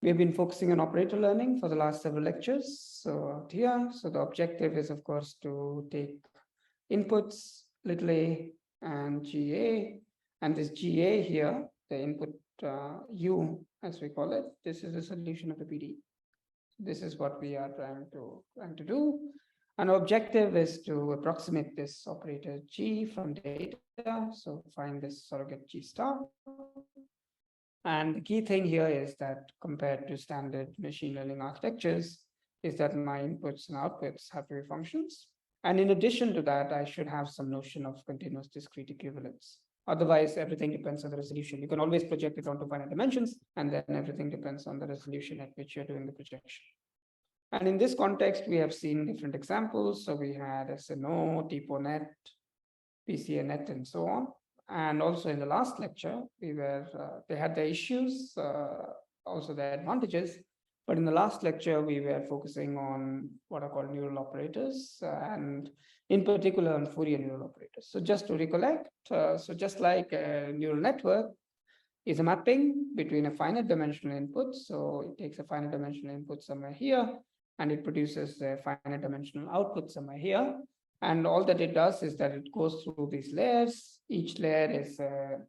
We've been focusing on operator learning for the last several lectures. So here, so the objective is, of course, to take inputs, little a and GA, and this GA here, the input U, as we call it, this is a solution of the PDE. This is what we are trying to do. An objective is to approximate this operator G from data. So find this surrogate G star. And the key thing here is that compared to standard machine learning architectures, is that my inputs and outputs have to be functions. And in addition to that, I should have some notion of continuous discrete equivalence. Otherwise, everything depends on the resolution. You can always project it onto finite dimensions, and then everything depends on the resolution at which you're doing the projection. And in this context, we have seen different examples. So we had SNO, DeepONet, PCNet, and so on. And also in the last lecture, they had the issues, also the advantages. But in the last lecture, we were focusing on what are called neural operators, and in particular on Fourier neural operators. So just to recollect, so just like a neural network is a mapping between a finite dimensional input. So it takes a finite dimensional input somewhere here, and it produces a finite dimensional output somewhere here. And all that it does is that it goes through these layers. Each layer is an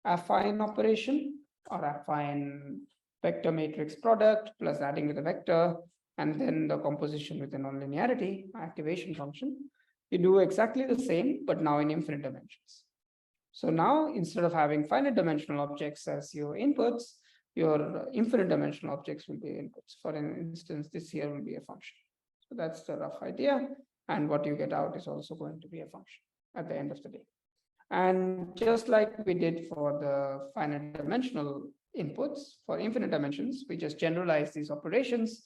affine operation or affine vector matrix product plus adding with a vector, and then the composition with a nonlinearity activation function. You do exactly the same, but now in infinite dimensions. So now instead of having finite dimensional objects as your inputs, your infinite dimensional objects will be inputs. For instance, this here will be a function. So that's the rough idea. And what you get out is also going to be a function at the end of the day. And just like we did for the finite dimensional inputs, for infinite dimensions, we just generalize these operations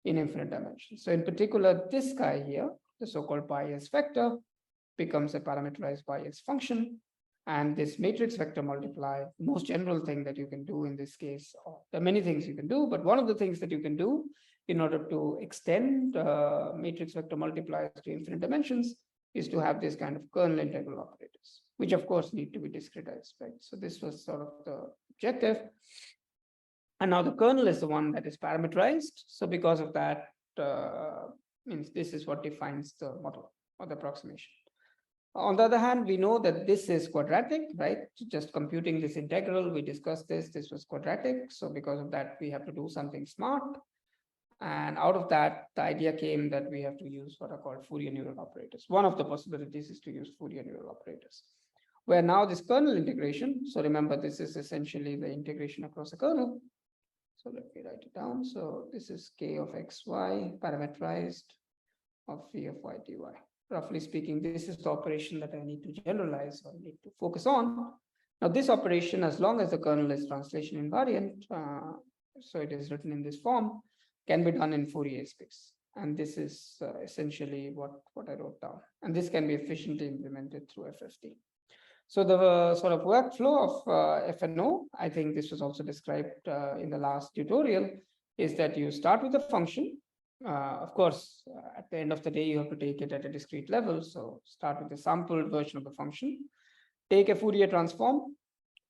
in infinite dimensions. So in particular, this guy here, the so-called bias vector, becomes a parameterized bias function. And this matrix vector multiply, the most general thing that you can do in this case, there are many things you can do, but one of the things that you can do in order to extend matrix vector multipliers to infinite dimensions is to have this kind of kernel integral operators, which of course need to be discretized, right? So this was sort of the objective. And now the kernel is the one that is parameterized. So because of that, means this is what defines the model or the approximation. On the other hand, we know that this is quadratic, right? Just computing this integral, we discussed this was quadratic. So because of that, we have to do something smart. And out of that, the idea came that we have to use what are called Fourier neural operators. One of the possibilities is to use Fourier neural operators, where now this kernel integration, so remember, this is essentially the integration across a kernel. So let me write it down. So this is k of xy parameterized of v of y dy. Roughly speaking, this is the operation that I need to generalize or need to focus on. Now this operation, as long as the kernel is translation invariant, so it is written in this form, can be done in Fourier space. And this is essentially what I wrote down. And this can be efficiently implemented through FFT. So the sort of workflow of FNO, I think this was also described in the last tutorial, is that you start with a function. Of course, at the end of the day, you have to take it at a discrete level. So start with a sampled version of the function, take a Fourier transform,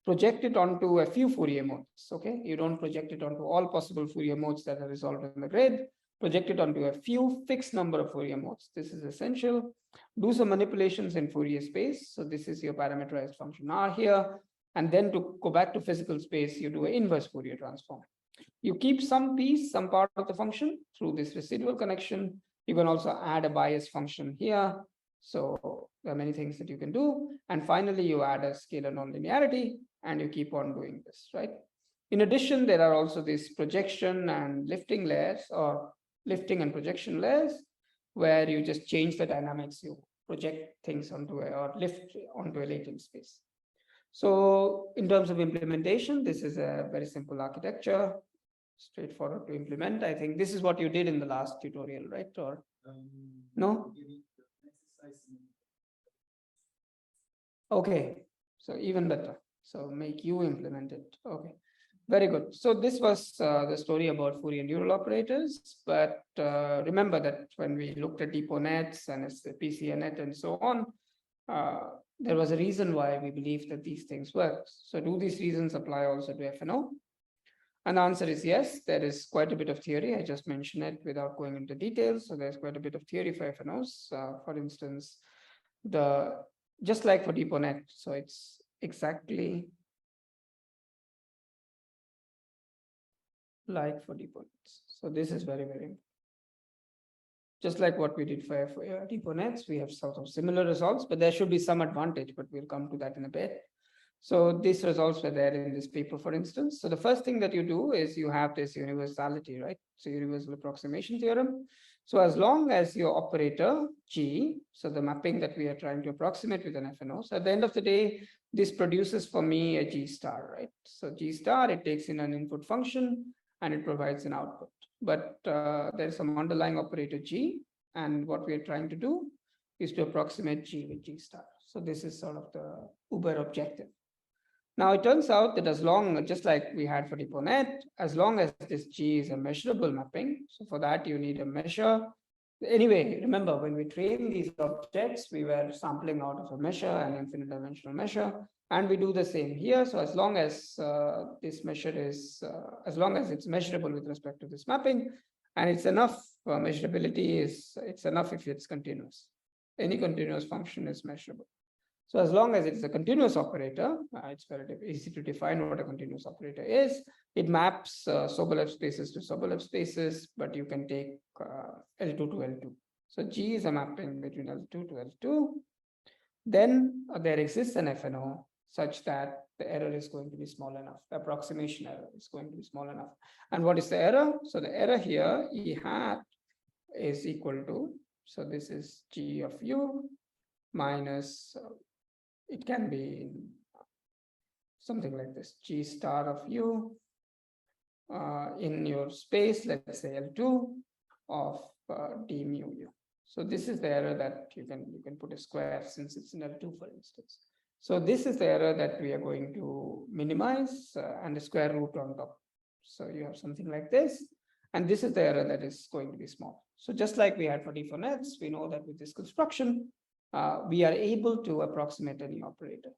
project it onto a few Fourier modes, okay? You don't project it onto all possible Fourier modes that are resolved in the grid. Project it onto a few fixed number of Fourier modes. This is essential. Do some manipulations in Fourier space. So this is your parameterized function R here. And then to go back to physical space, you do an inverse Fourier transform. You keep some piece, some part of the function through this residual connection. You can also add a bias function here. So there are many things that you can do. And finally, you add a scalar nonlinearity, and you keep on doing this, right? In addition, there are also these projection and lifting layers, or lifting and projection layers, where you just change the dynamics. You project things onto or lift onto a latent space. So in terms of implementation, this is a very simple architecture, straightforward to implement. I think this is what you did in the last tutorial, right? Or no? Okay, so even better. So make you implement it. Okay, very good. So this was the story about Fourier neural operators. But remember that when we looked at DeepONets and PCNet and so on, there was a reason why we believe that these things work. So do these reasons apply also to FNO? And the answer is yes, there is quite a bit of theory. I just mentioned it without going into details. So there's quite a bit of theory for FNOs. For instance, just like for DeepONet, so it's exactly like for DeepONets. So this is very, very important. Just like what we did for DeepONets, we have sort of similar results, but there should be some advantage, but we'll come to that in a bit. So these results were there in this paper, for instance. So the first thing that you do is you have this universality, right? So universal approximation theorem. So as long as your operator G, so the mapping that we are trying to approximate with an FNO, so at the end of the day, this produces for me a G star, right? So G star, it takes in an input function and it provides an output. But there's some underlying operator G, and what we are trying to do is to approximate G with G star. So this is sort of the uber objective. Now, it turns out that as long, just like we had for DeepONet, as long as this G is a measurable mapping, so for that you need a measure. Anyway, remember when we train these objects, we were sampling out of a measure, an infinite dimensional measure, and we do the same here. So as long as this measure is, as long as it's measurable with respect to this mapping, and it's enough, measurability is, it's enough if it's continuous. Any continuous function is measurable. So as long as it's a continuous operator, it's very easy to define what a continuous operator is. It maps Sobolev spaces to Sobolev spaces, but you can take L2 to L2. So G is a mapping between L2 to L2. Then there exists an FNO such that the error is going to be small enough. The approximation error is going to be small enough. And what is the error? So the error here, E hat is equal to, so this is G of U minus, it can be something like this, G star of U in your space, let's say L2 of D mu U. So this is the error that you can put a square since it's in L2, for instance. So this is the error that we are going to minimize and a square root on top. So you have something like this, and this is the error that is going to be small. So just like we had for DeepONets, we know that with this construction, we are able to approximate any operator.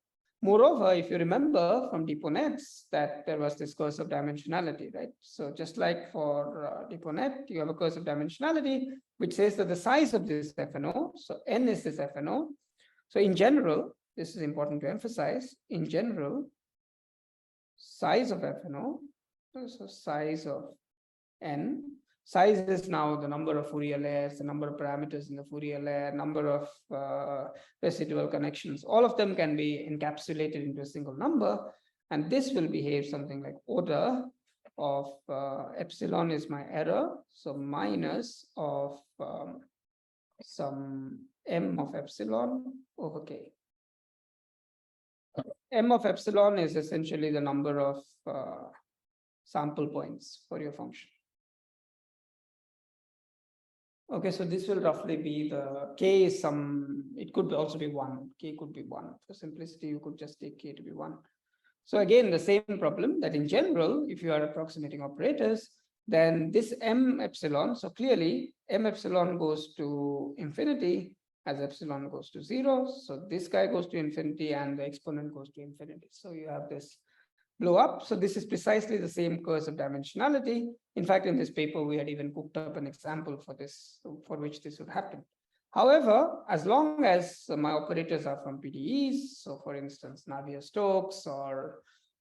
Moreover, if you remember from DeepONets that there was this curse of dimensionality, right? So just like for DeepONet, you have a curse of dimensionality, which says that the size of this FNO, so N is this FNO. So in general, this is important to emphasize, in general, size of FNO, so size of N, size is now the number of Fourier layers, the number of parameters in the Fourier layer, number of residual connections. All of them can be encapsulated into a single number. And this will behave something like order of epsilon is my error. So minus of some M of epsilon over K. M of epsilon is essentially the number of sample points for your function. Okay, so this will roughly be the K is some, it could also be 1. K could be 1. For simplicity, you could just take K to be 1. So again, the same problem that in general, if you are approximating operators, then this M epsilon, so clearly M epsilon goes to infinity as epsilon goes to 0. So this guy goes to infinity and the exponent goes to infinity. So you have this blow up. So this is precisely the same curse of dimensionality. In fact, in this paper, we had even cooked up an example for this, for which this would happen. However, as long as my operators are from PDEs, so for instance, Navier-Stokes or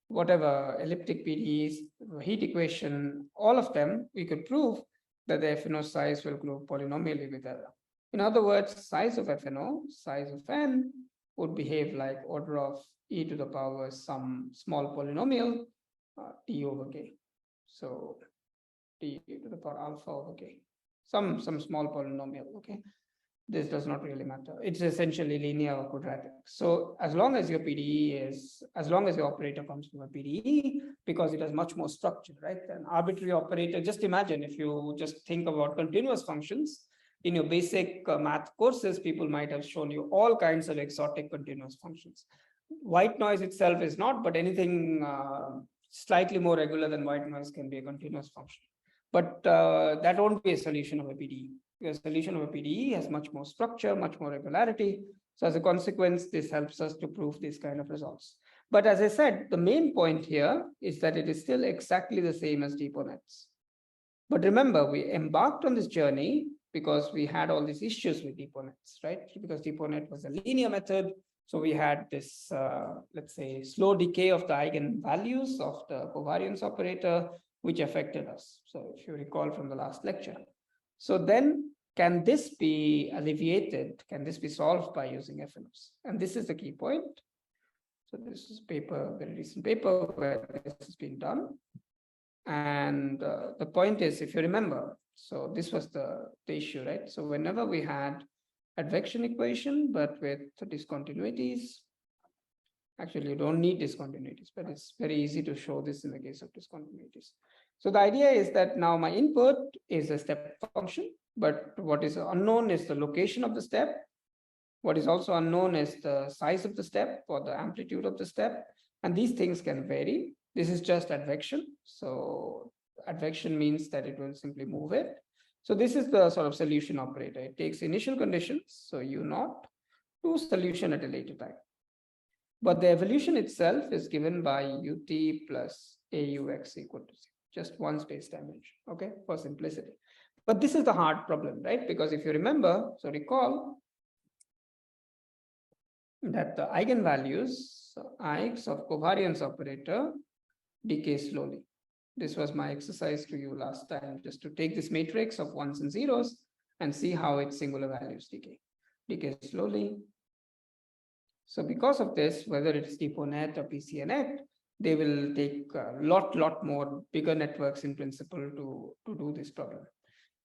whatever, elliptic PDEs, heat equation, all of them, we could prove that the FNO size will grow polynomially with error. In other words, size of FNO, size of N, would behave like order of e to the power some small polynomial, t over k. So t to the power alpha over k, some small polynomial, okay? This does not really matter. It's essentially linear or quadratic. So as long as your PDE is, as long as your operator comes from a PDE, because it has much more structure, right? An arbitrary operator, just imagine if you just think about continuous functions, in your basic math courses, people might have shown you all kinds of exotic continuous functions. White noise itself is not, but anything slightly more regular than white noise can be a continuous function. But that won't be a solution of a PDE. Because solution of a PDE has much more structure, much more regularity. So as a consequence, this helps us to prove these kind of results. But as I said, the main point here is that it is still exactly the same as DeepONets. But remember, we embarked on this journey because we had all these issues with DeepONets, right? Because DeepONet was a linear method. So we had this, let's say, slow decay of the eigenvalues of the covariance operator, which affected us. So if you recall from the last lecture. So then, can this be alleviated? Can this be solved by using FNOs? And this is the key point. So this is paper, very recent paper where this has been done. And the point is, if you remember, so this was the issue, right? So whenever we had advection equation, but with discontinuities, actually you don't need discontinuities, but it's very easy to show this in the case of discontinuities. So the idea is that now my input is a step function, but what is unknown is the location of the step. What is also unknown is the size of the step or the amplitude of the step. And these things can vary. This is just advection. So advection means that it will simply move it. So this is the sort of solution operator. It takes initial conditions, so U naught, to solution at a later time. But the evolution itself is given by UT plus AUX equal to 0, just one space dimension, okay, for simplicity. But this is the hard problem, right? Because if you remember, so recall that the eigenvalues, Ix of covariance operator decay slowly. This was my exercise to you last time, just to take this matrix of ones and zeros and see how its singular values decay slowly. So because of this, whether it's DeepONet or PCNet, they will take a lot more bigger networks in principle to do this problem.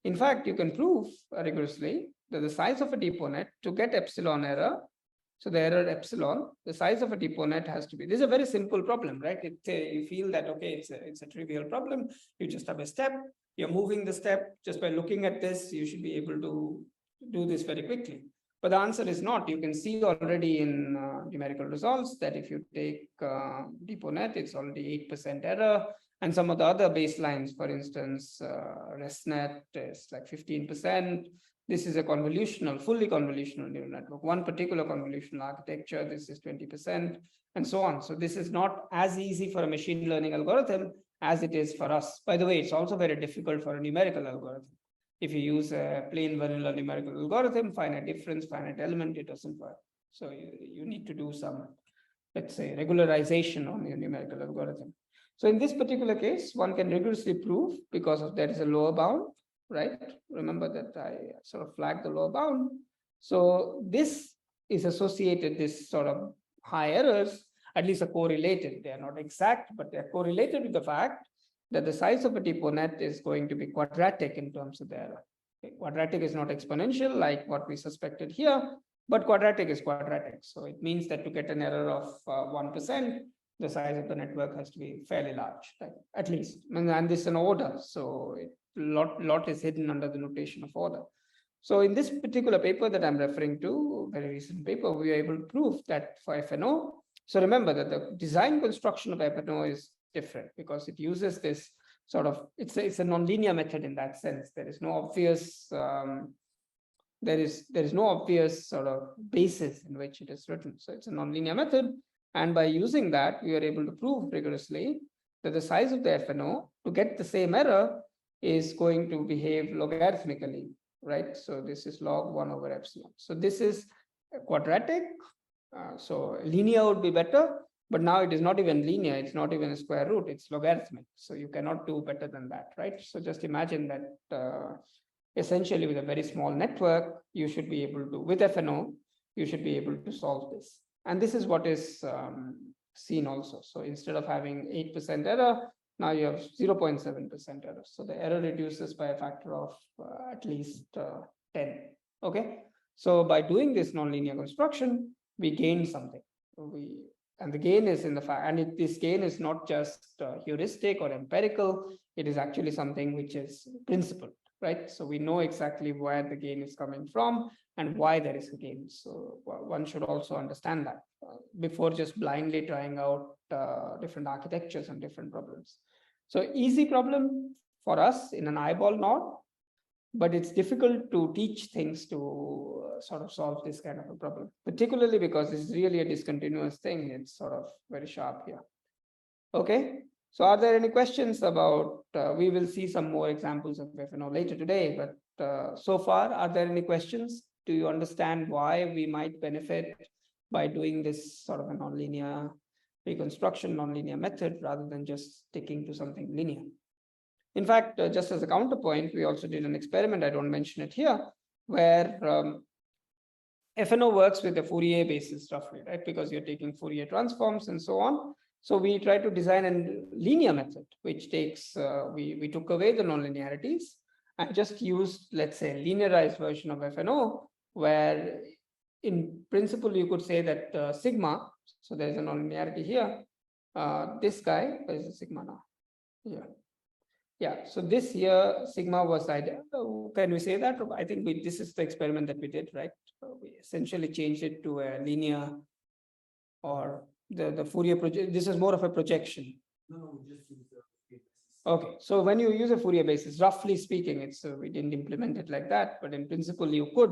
In fact, you can prove rigorously that the size of a DeepONet to get epsilon error, so the error epsilon, the size of a DeepONet has to be, this is a very simple problem, right? You feel that, okay, it's a trivial problem. You just have a step, you're moving the step. Just by looking at this, you should be able to do this very quickly. But the answer is not. You can see already in numerical results that if you take DeepONet, it's already 8% error. And some of the other baselines, for instance, ResNet is like 15%. This is a convolutional, fully convolutional neural network. One particular convolutional architecture, this is 20%, and so on. So this is not as easy for a machine learning algorithm as it is for us. By the way, it's also very difficult for a numerical algorithm. If you use a plain vanilla numerical algorithm, finite difference, finite element, it doesn't work. So you need to do some, let's say, regularization on your numerical algorithm. So in this particular case, one can rigorously prove, because of there is a lower bound, right? Remember that I sort of flagged the lower bound. So this is associated, this sort of high errors, at least are correlated. They are not exact, but they are correlated with the fact that the size of a DeepONet is going to be quadratic in terms of the error. Okay, quadratic is not exponential like what we suspected here, but quadratic is quadratic. So it means that to get an error of 1%, the size of the network has to be fairly large, right? At least. And this is an order, so lot is hidden under the notation of order. So in this particular paper that I'm referring to, very recent paper, we were able to prove that for FNO. So remember that the design construction of FNO is different because it uses this sort of, it's a nonlinear method in that sense. There is no obvious there is no obvious sort of basis in which it is written. So it's a nonlinear method. And by using that, we are able to prove rigorously that the size of the FNO to get the same error is going to behave logarithmically, right? So this is log 1 over epsilon. So this is quadratic. So linear would be better, but now it is not even linear. It's not even a square root. It's logarithmic. So you cannot do better than that, right? So just imagine that essentially with a very small network, you should be able to, with FNO, you should be able to solve this. And this is what is seen also. So instead of having 8% error, now you have 0.7% error. So the error reduces by a factor of at least 10. Okay. So by doing this nonlinear construction, we gain something. And the gain is in the fact, and this gain is not just heuristic or empirical. It is actually something which is principled, right? So we know exactly where the gain is coming from and why there is a gain. So one should also understand that before just blindly trying out different architectures and different problems. So easy problem for us in an eyeball node, but it's difficult to teach things to sort of solve this kind of a problem, particularly because this is really a discontinuous thing. It's sort of very sharp here. Okay, so are there any questions about, we will see some more examples of FNO later today, but so far, are there any questions? Do you understand why we might benefit by doing this sort of a nonlinear reconstruction, nonlinear method, rather than just sticking to something linear? In fact, just as a counterpoint, we also did an experiment, I don't mention it here, where FNO works with a Fourier basis roughly, right? Because you're taking Fourier transforms and so on. So we try to design a linear method, which takes, we took away the nonlinearities and just used, let's say, a linearized version of FNO, where in principle, you could say that sigma, so there's a nonlinearity here, this guy, where is the sigma now? Yeah, so this here, sigma was idea. Can we say that? I think this is the experiment that we did, right? We essentially changed it to a linear, or the Fourier project. This is more of a projection. No, we just use the Fourier basis. Okay, so when you use a Fourier basis, roughly speaking, it's we didn't implement it like that, but in principle you could.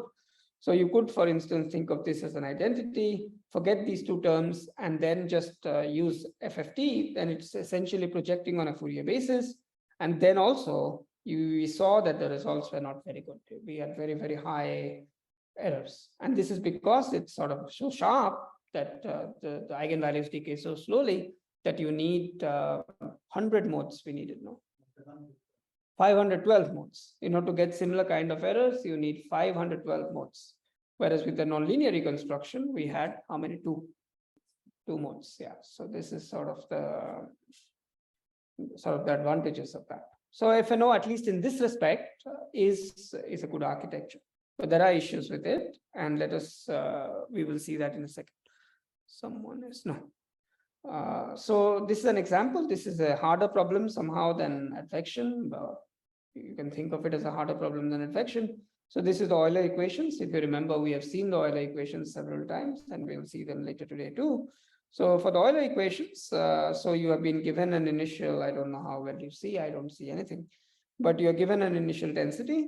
So you could, for instance, think of this as an identity, forget these two terms, and then just use FFT. Then it's essentially projecting on a Fourier basis. And then also, we saw that the results were not very good. We had very, very high errors. And this is because it's sort of so sharp that the eigenvalues decay so slowly that you need 100 modes. We needed, no? 512 modes. In order to get similar kind of errors, you need 512 modes. Whereas with the nonlinear reconstruction, we had how many? Two modes. Yeah. So this is sort of the advantages of that. So FNO, at least in this respect, is a good architecture. But there are issues with it, and let us we will see that in a second. Someone is no. So this is an example. This is a harder problem somehow than advection. You can think of it as a harder problem than advection. So this is the Euler equations. If you remember, we have seen the Euler equations several times, and we'll see them later today too. So for the Euler equations, so you have been given an initial, I don't know how well you see, I don't see anything, but you're given an initial density.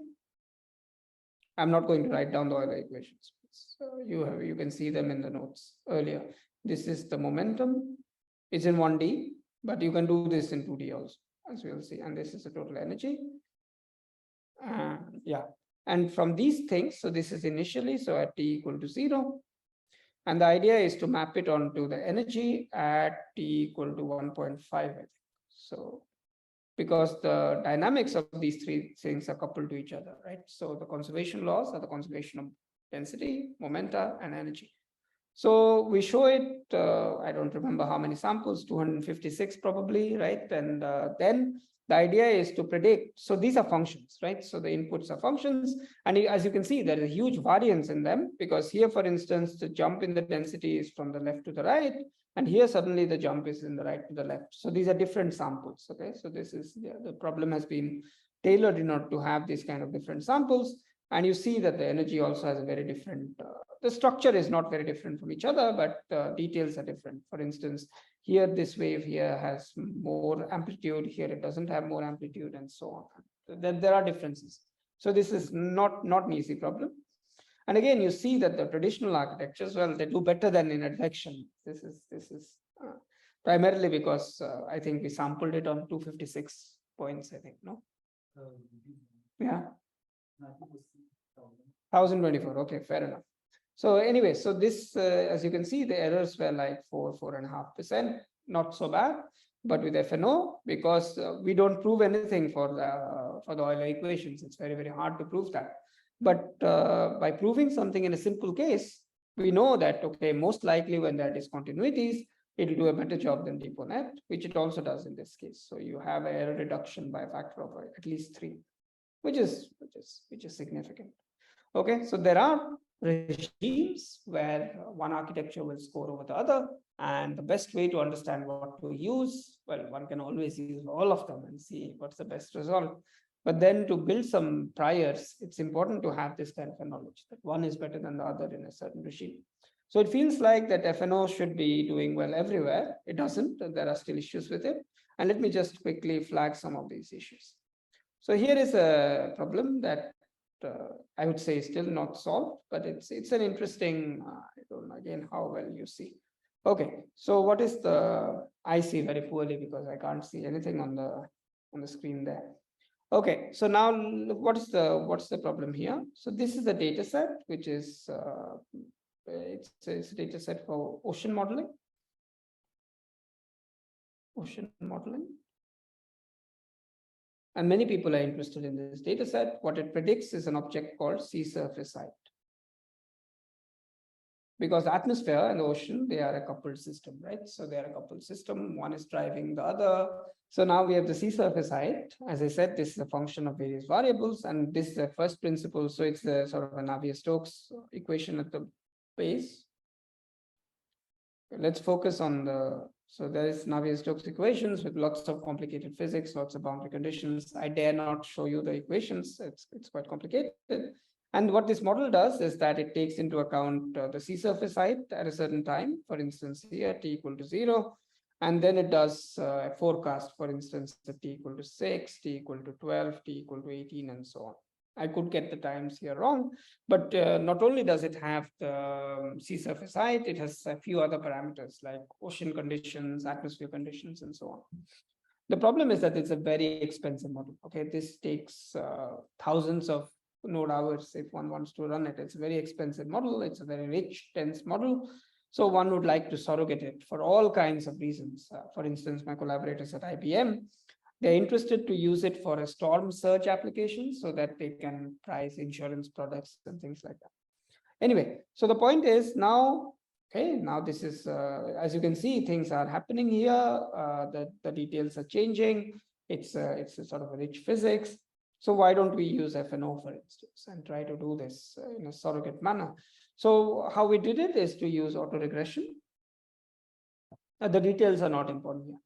I'm not going to write down the Euler equations. So you can see them in the notes earlier. This is the momentum. It's in 1D, but you can do this in 2D also, as we'll see. And this is the total energy. Yeah. And from these things, so this is initially, so at T equal to 0. And the idea is to map it onto the energy at T equal to 1.5, I think. So, because the dynamics of these three things are coupled to each other, right? So the conservation laws are the conservation of density, momenta, and energy. So we show it, I don't remember how many samples, 256 probably, right? And then the idea is to predict. So these are functions, right? So the inputs are functions. And as you can see, there is a huge variance in them, because here, for instance, the jump in the density is from the left to the right. And here, suddenly the jump is in the right to the left. So these are different samples, okay? So this is, the problem has been tailored in order to have these kind of different samples. And you see that the energy also has a very different, the structure is not very different from each other, but details are different. For instance, here, this wave here has more amplitude, here it doesn't have more amplitude, and so on. There are differences. So this is not an easy problem. And again, you see that the traditional architectures, well, they do better than in advection. This is primarily because I think we sampled it on 256 points, I think, no? Yeah. 1024, okay, fair enough. So anyway, so this, as you can see, the errors were like 4.5%, not so bad. But with FNO, because we don't prove anything for the Euler equations, it's very, very hard to prove that. But by proving something in a simple case, we know that, okay, most likely when there are discontinuities, it will do a better job than DeepONet, which it also does in this case. So you have an error reduction by a factor of at least 3, which is significant. Okay, so there are regimes where one architecture will score over the other, and the best way to understand what to use, well, one can always use all of them and see what's the best result. But then to build some priors, it's important to have this kind of a knowledge that one is better than the other in a certain regime. So it feels like that FNO should be doing well everywhere. It doesn't. There are still issues with it. And let me just quickly flag some of these issues. So here is a problem that I would say still not solved, but it's an interesting, I don't know again how well you see. Okay, so what is I see very poorly because I can't see anything on the screen there. Okay, so now what's the problem here? So this is the data set, which is it's a data set for ocean modeling. And many people are interested in this data set. What it predicts is an object called sea surface height. Because the atmosphere and the ocean, they are a coupled system, right? So they are a coupled system. One is driving the other. So now we have the sea surface height. As I said, this is a function of various variables, and this is the first principle. So it's the sort of a Navier-Stokes equation at the base. Let's focus on so there is Navier-Stokes equations with lots of complicated physics, lots of boundary conditions. I dare not show you the equations. It's quite complicated. And what this model does is that it takes into account the sea surface height at a certain time, for instance, here t equal to 0. And then it does a forecast, for instance, at t equal to 6, t equal to 12, t equal to 18, and so on. I could get the times here wrong, but not only does it have the sea surface height, it has a few other parameters like ocean conditions, atmosphere conditions, and so on. The problem is that it's a very expensive model. Okay, this takes thousands of node hours if one wants to run it. It's a very expensive model. It's a very rich, dense model. So one would like to surrogate it for all kinds of reasons. For instance, my collaborators at IBM, they're interested to use it for a storm surge application so that they can price insurance products and things like that. Anyway, so the point is now, okay, now this is, as you can see, things are happening here. The details are changing. It's a sort of a rich physics. So why don't we use FNO, for instance, and try to do this in a surrogate manner? So how we did it is to use autoregression. The details are not important here.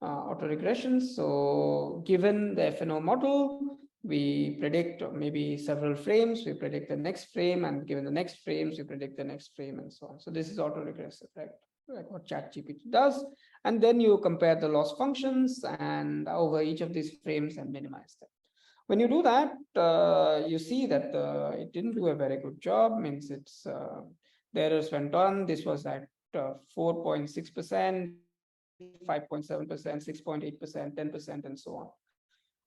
Autoregression. So given the FNO model, we predict maybe several frames, we predict the next frame, and given the next frames, we predict the next frame, and so on. So this is autoregressive, right? Like what ChatGPT does. And then you compare the loss functions and over each of these frames and minimize them. When you do that, you see that it didn't do a very good job. Means it's the errors went on. This was at 4.6%, 5.7%, 6.8%, 10%, and so on.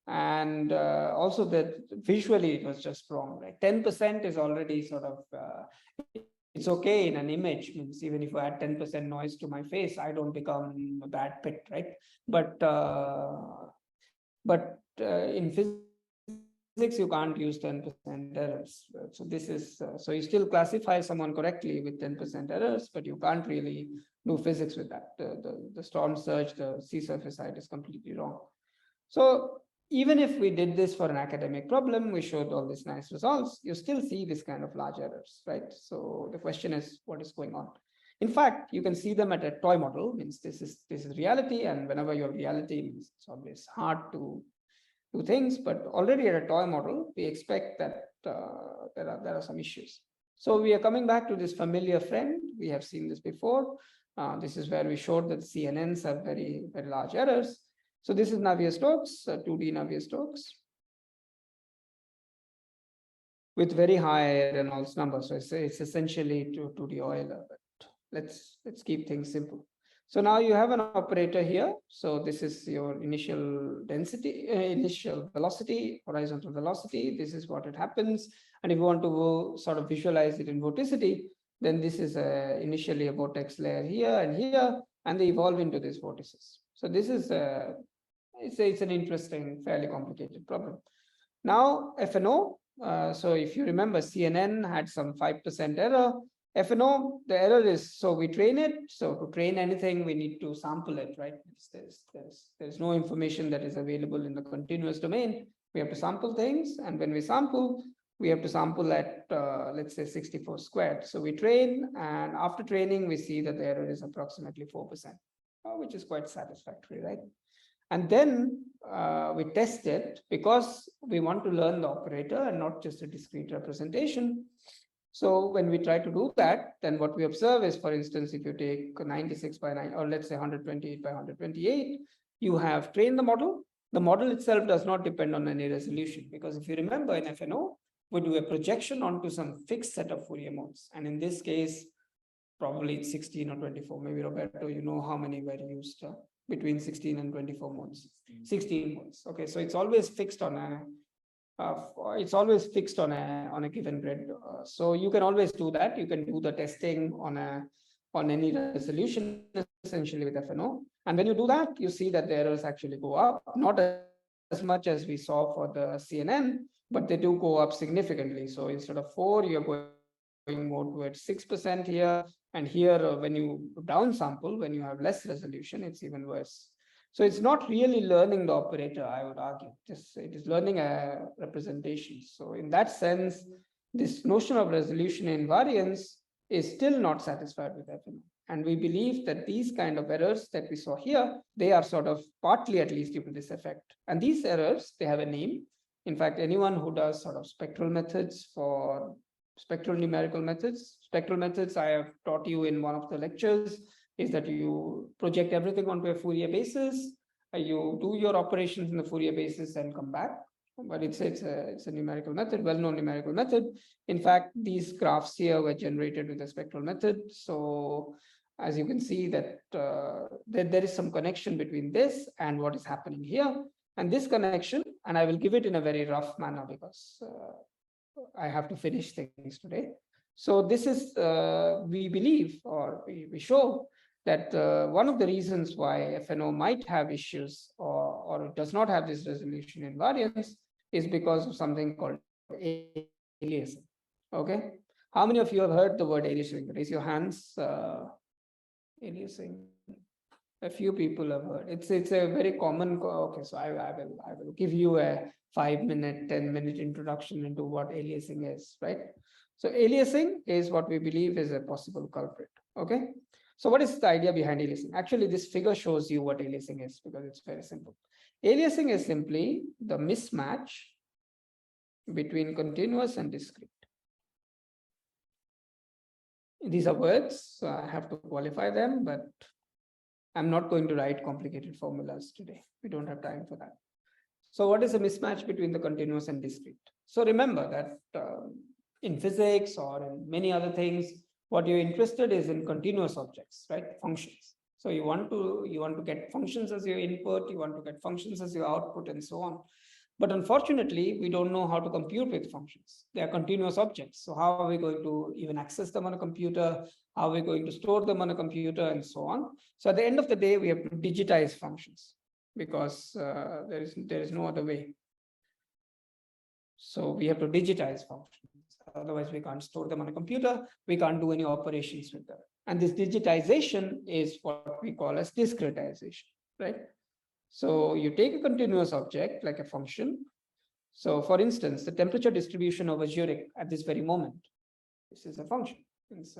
And also that visually it was just wrong. Like 10% is already sort of it's okay in an image. Means even if I add 10% noise to my face, I don't become a bad pit, right? But in physics you can't use 10% errors. So this is so you still classify someone correctly with 10% errors, but you can't really do physics with that. The storm surge, the sea surface height is completely wrong. So even if we did this for an academic problem, we showed all these nice results, you still see this kind of large errors, right? So the question is, what is going on? In fact, you can see them at a toy model. Means this is reality, and whenever you have reality, means it's always hard to do things, but already at a toy model, we expect that there are some issues. So we are coming back to this familiar friend. We have seen this before. This is where we showed that CNNs have very, very large errors. So this is Navier-Stokes, 2D Navier-Stokes with very high Reynolds number. So it's essentially 2D Euler, but let's keep things simple. So now you have an operator here. So this is your initial density, initial velocity, horizontal velocity. This is what it happens. And if you want to sort of visualize it in vorticity, then this is initially a vortex layer here and here, and they evolve into these vortices. So this is it's an interesting, fairly complicated problem. Now FNO. So if you remember, CNN had some 5% error. FNO, the error is, so we train it. So to train anything, we need to sample it, right? There's no information that is available in the continuous domain. We have to sample things. And when we sample, we have to sample at, let's say, 64 squared. So we train, and after training, we see that the error is approximately 4%, which is quite satisfactory, right? And then we test it because we want to learn the operator and not just a discrete representation. So when we try to do that, then what we observe is, for instance, if you take 96 by 9, or let's say 128 by 128, you have trained the model. The model itself does not depend on any resolution, because if you remember in FNO, we do a projection onto some fixed set of Fourier modes. And in this case, probably it's 16 or 24. Maybe Roberto, you know how many were used between 16 and 24 modes. 16 modes. Okay, so it's always fixed on a given grid. So you can always do that. You can do the testing on any resolution essentially with FNO. And when you do that, you see that the errors actually go up, not as much as we saw for the CNN, but they do go up significantly. So instead of 4, you're going more towards 6% here. And here, when you downsample, when you have less resolution, it's even worse. So it's not really learning the operator, I would argue. It is learning a representation. So in that sense, this notion of resolution invariance is still not satisfied with FNO. And we believe that these kind of errors that we saw here, they are sort of partly at least due to this effect. And these errors, they have a name. In fact, anyone who does sort of spectral methods for spectral numerical methods, I have taught you in one of the lectures, is that you project everything onto a Fourier basis, you do your operations in the Fourier basis and come back. But it's a numerical method, well-known numerical method. In fact, these graphs here were generated with a spectral method. So as you can see that there is some connection between this and what is happening here. And this connection, and I will give it in a very rough manner because I have to finish things today. So this is, we believe, or we show that one of the reasons why FNO might have issues or it does not have this resolution invariance is because of something called aliasing. Okay. How many of you have heard the word aliasing? Raise your hands. Aliasing. A few people have heard. It's a very common. Okay, so I will give you a 5-minute, 10-minute introduction into what aliasing is, right? So aliasing is what we believe is a possible culprit. Okay. So what is the idea behind aliasing? Actually, this figure shows you what aliasing is because it's very simple. Aliasing is simply the mismatch between continuous and discrete. These are words, so I have to qualify them, but I'm not going to write complicated formulas today. We don't have time for that. So what is a mismatch between the continuous and discrete? So remember that in physics or in many other things, what you're interested is in continuous objects, right? Functions. So you want to get functions as your input, you want to get functions as your output, and so on. But unfortunately, we don't know how to compute with functions. They are continuous objects. So how are we going to even access them on a computer? How are we going to store them on a computer, and so on? So at the end of the day, we have to digitize functions because there is no other way. So we have to digitize functions. Otherwise, we can't store them on a computer. We can't do any operations with them. And this digitization is what we call as discretization, right? So you take a continuous object like a function. So for instance, the temperature distribution over Zurich at this very moment, this is a function. It's,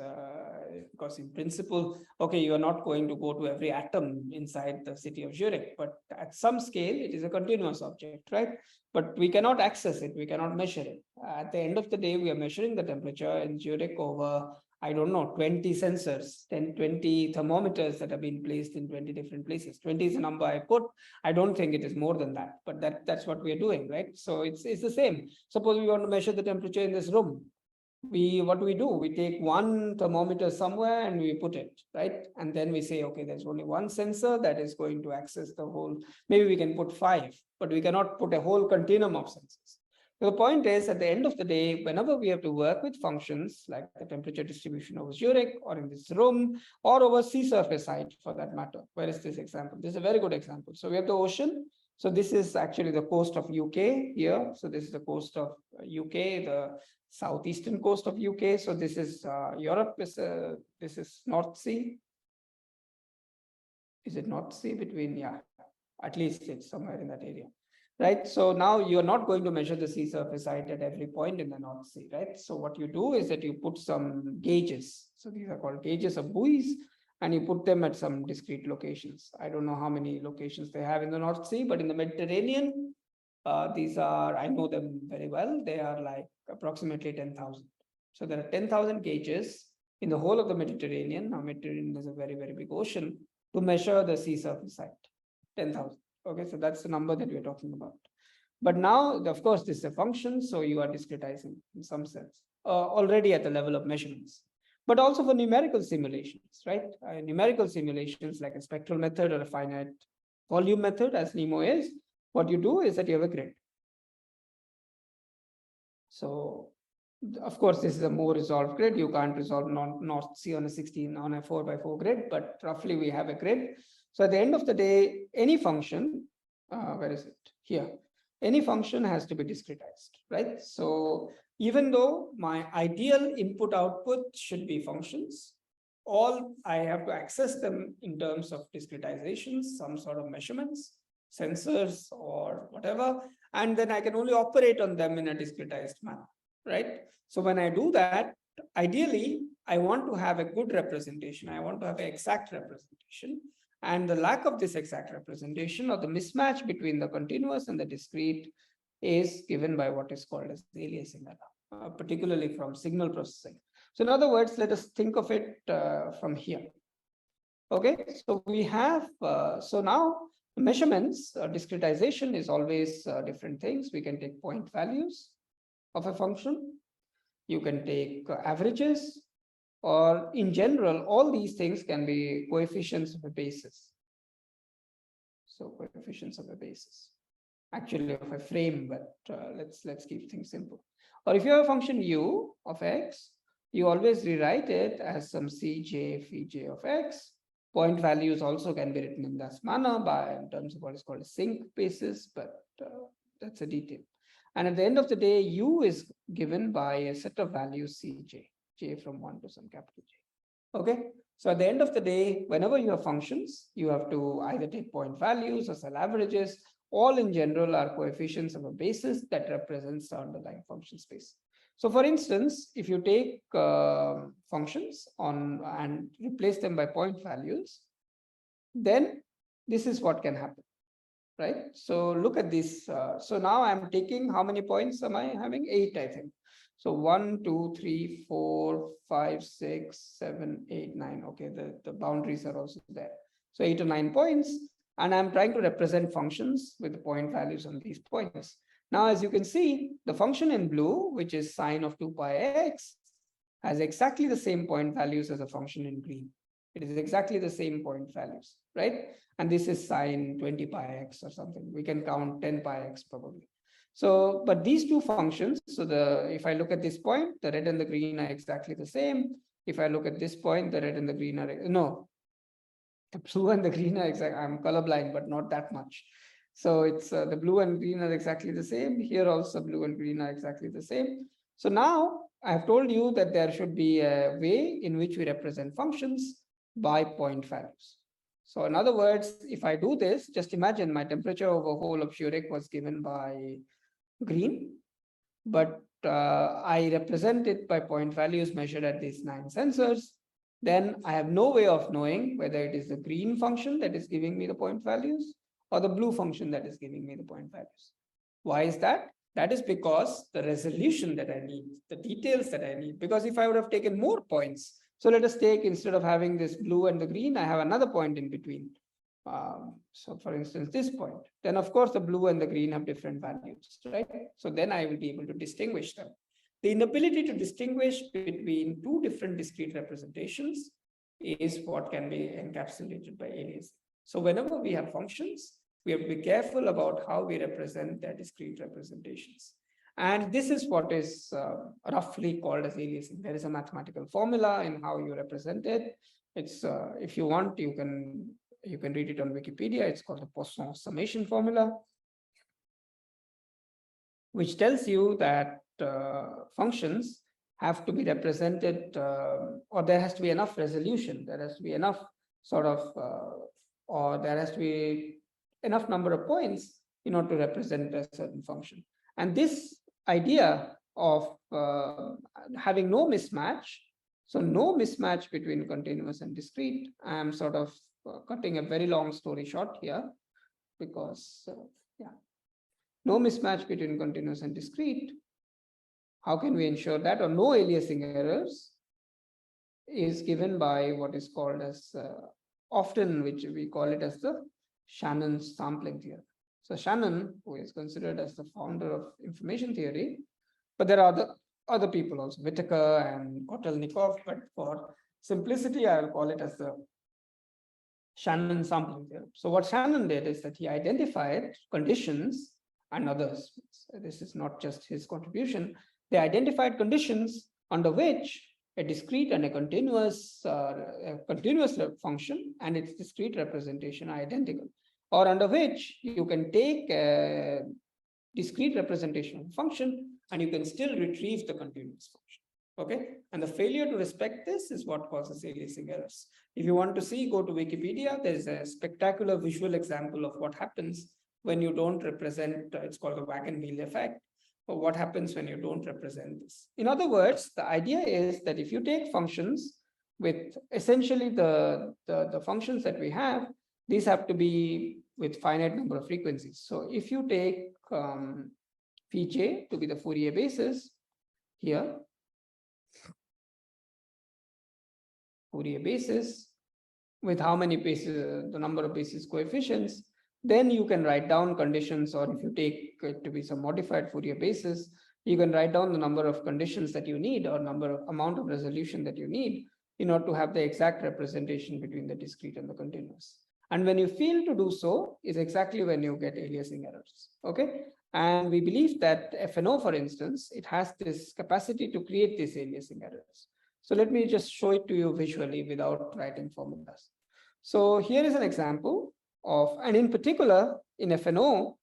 because in principle, okay, you are not going to go to every atom inside the city of Zurich, but at some scale, it is a continuous object, right? But we cannot access it. We cannot measure it. At the end of the day, we are measuring the temperature in Zurich over, I don't know, 20 sensors, 20 thermometers that have been placed in 20 different places. 20 is a number I put. I don't think it is more than that, but that's what we are doing, right? So it's the same. Suppose we want to measure the temperature in this room. What do? We take one thermometer somewhere and we put it, right? And then we say, okay, there's only one sensor that is going to access the whole. Maybe we can put 5, but we cannot put a whole continuum of sensors. So the point is, at the end of the day, whenever we have to work with functions like the temperature distribution over Zurich or in this room or over sea surface height for that matter. Where is this example? This is a very good example. So we have the ocean. So this is actually the coast of UK here. So this is the coast of UK, the southeastern coast of UK. So this is Europe. This is North Sea. Is it North Sea between? Yeah, at least it's somewhere in that area. Right. So now you're not going to measure the sea surface height at every point in the North Sea, right? So what you do is that you put some gauges. So these are called gauges of buoys, and you put them at some discrete locations. I don't know how many locations they have in the North Sea, but in the Mediterranean, these are, I know them very well. They are like approximately 10,000. So there are 10,000 gauges in the whole of the Mediterranean. Now, Mediterranean is a very, very big ocean to measure the sea surface height, 10,000. Okay, so that's the number that we're talking about. But now, of course, this is a function, so you are discretizing in some sense, already at the level of measurements. But also for numerical simulations, right? Numerical simulations like a spectral method or a finite volume method, as NEMO is, what you do is that you have a grid. So, of course, this is a more resolved grid. You can't resolve not C on a 16 on a 4x4 grid, but roughly we have a grid. So at the end of the day, any function, where is it? Here. Any function has to be discretized, right? So even though my ideal input output should be functions, all I have to access them in terms of discretizations, some sort of measurements, sensors or whatever, and then I can only operate on them in a discretized manner, right? So when I do that, ideally, I want to have a good representation. I want to have an exact representation. And the lack of this exact representation or the mismatch between the continuous and the discrete is given by what is called as the aliasing error, particularly from signal processing. So in other words, let us think of it from here. Okay, so we have, so now measurements, discretization is always different things. We can take point values of a function. You can take averages, or in general, all these things can be coefficients of a basis. So coefficients of a basis, actually of a frame, but let's keep things simple. Or if you have a function u of x, you always rewrite it as some cj phi j of x. Point values also can be written in this manner in terms of what is called a sinc basis, but that's a detail. And at the end of the day, u is given by a set of values cj, j from 1 to some capital J. Okay, so at the end of the day, whenever you have functions, you have to either take point values or cell averages. All in general are coefficients of a basis that represents the underlying function space. So for instance, if you take functions and replace them by point values, then this is what can happen, right? So look at this. So now I'm taking, how many points am I having? 8, I think. So 1, 2, 3, 4, 5, 6, 7, 8, 9. Okay, the boundaries are also there. So 8 or 9 points. And I'm trying to represent functions with the point values on these points. Now, as you can see, the function in blue, which is sine of 2 pi x, has exactly the same point values as a function in green. It is exactly the same point values, right? And this is sine 20 pi x or something. We can count 10 pi x probably. So, but these two functions, so if I look at this point, the red and the green are exactly the same. If I look at this point, the red and the green are, no, the blue and the green are exactly, I'm colorblind, but not that much. So it's the blue and green are exactly the same. Here also blue and green are exactly the same. So now I have told you that there should be a way in which we represent functions by point values. So in other words, if I do this, just imagine my temperature over whole of Zurich was given by green, but I represent it by point values measured at these 9 sensors. Then I have no way of knowing whether it is the green function that is giving me the point values or the blue function that is giving me the point values. Why is that? That is because the resolution that I need, the details that I need, because if I would have taken more points, so let us take, instead of having this blue and the green, I have another point in between. So for instance, this point, then of course the blue and the green have different values, right? So then I will be able to distinguish them. The inability to distinguish between two different discrete representations is what can be encapsulated by aliasing. So whenever we have functions, we have to be careful about how we represent their discrete representations. And this is what is roughly called as aliasing. There is a mathematical formula in how you represent it. It's if you want, you can read it on Wikipedia. It's called the Poisson summation formula, which tells you that functions have to be represented, or there has to be enough resolution. There has to be enough sort of, or there has to be enough number of points in order to represent a certain function. And this idea of having no mismatch, so no mismatch between continuous and discrete, I'm sort of cutting a very long story short here, because yeah, no mismatch between continuous and discrete. How can we ensure that? Or no aliasing errors is given by what is called as often, which we call it as the Shannon's sampling theorem. So Shannon, who is considered as the founder of information theory, but there are other people also, Whittaker and Kotelnikov, but for simplicity, I'll call it as the Shannon sampling theorem. So what Shannon did is that he identified conditions and others. This is not just his contribution. They identified conditions under which a discrete and a continuous function and its discrete representation are identical, or under which you can take a discrete representation of a function and you can still retrieve the continuous function. Okay, and the failure to respect this is what causes aliasing errors. If you want to see, go to Wikipedia. There's a spectacular visual example of what happens when you don't represent, it's called the wagon wheel effect, or what happens when you don't represent this. In other words, the idea is that if you take functions with essentially the functions that we have, these have to be with finite number of frequencies. So if you take phi j to be the Fourier basis here, Fourier basis with how many bases, the number of basis coefficients, then you can write down conditions, or if you take it to be some modified Fourier basis, you can write down the number of conditions that you need or amount of resolution that you need in order to have the exact representation between the discrete and the continuous. And when you fail to do so is exactly when you get aliasing errors. Okay. And we believe that FNO, for instance, it has this capacity to create these aliasing errors. So let me just show it to you visually without writing formulas. So here is an example of, and in particular in FNO,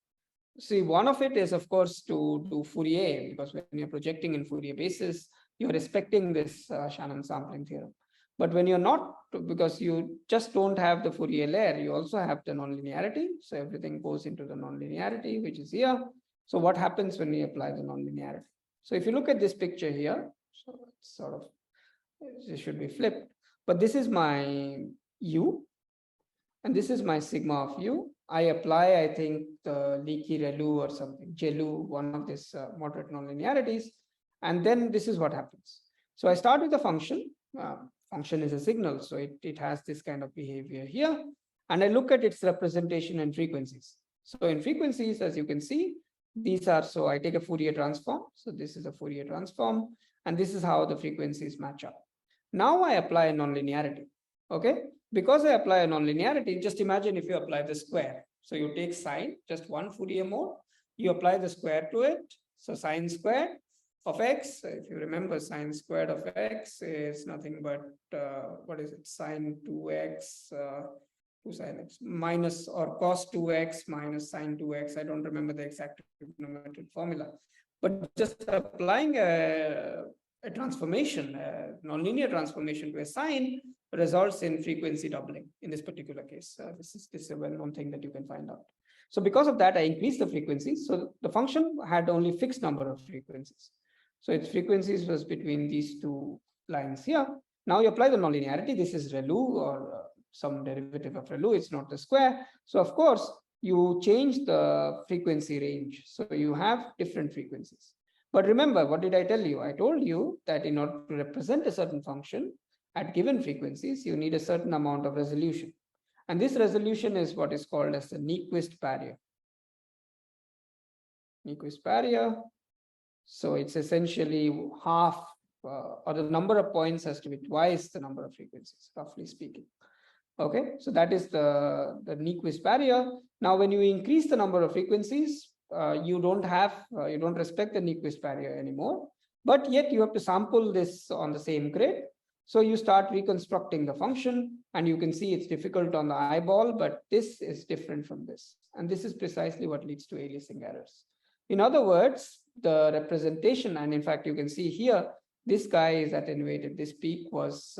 see, one of it is, of course, to do Fourier, because when you're projecting in Fourier basis, you're respecting this Shannon sampling theorem. But when you're not, because you just don't have the Fourier layer, you also have the nonlinearity. So everything goes into the nonlinearity, which is here. So what happens when we apply the nonlinearity? So if you look at this picture here, so it's sort of, it should be flipped, but this is my U, and this is my sigma of U. I apply, I think, the leaky ReLU or something, JLU, one of these moderate nonlinearities, and then this is what happens. So I start with the function. Function is a signal, so it has this kind of behavior here, and I look at its representation in frequencies. So in frequencies, as you can see, these are, so I take a Fourier transform. So this is a Fourier transform, and this is how the frequencies match up. Now I apply a nonlinearity. Okay, because I apply a nonlinearity, just imagine if you apply the square. So you take sine, just one Fourier mode, you apply the square to it. So sine squared of x, if you remember, sine squared of x is nothing but what is it, sine 2x 2 sine x minus, or cos 2x minus sine 2x. I don't remember the exact trigonometric formula, but just applying a transformation, a nonlinear transformation to a sine results in frequency doubling in this particular case. This is a well-known thing that you can find out. So because of that, I increased the frequencies. So the function had only fixed number of frequencies. So its frequencies was between these two lines here. Now you apply the nonlinearity. This is ReLU, or some derivative of ReLU. It's not the square. So of course, you change the frequency range. So you have different frequencies. But remember, what did I tell you? I told you that in order to represent a certain function at given frequencies, you need a certain amount of resolution. And this resolution is what is called as the Nyquist barrier. Nyquist barrier. So it's essentially half, or the number of points has to be twice the number of frequencies, roughly speaking. Okay, so that is the Nyquist barrier. Now, when you increase the number of frequencies, you don't respect the Nyquist barrier anymore, but yet you have to sample this on the same grid. So you start reconstructing the function, and you can see it's difficult on the eyeball, but this is different from this. And this is precisely what leads to aliasing errors. In other words, the representation, and in fact, you can see here, this guy is attenuated. This peak was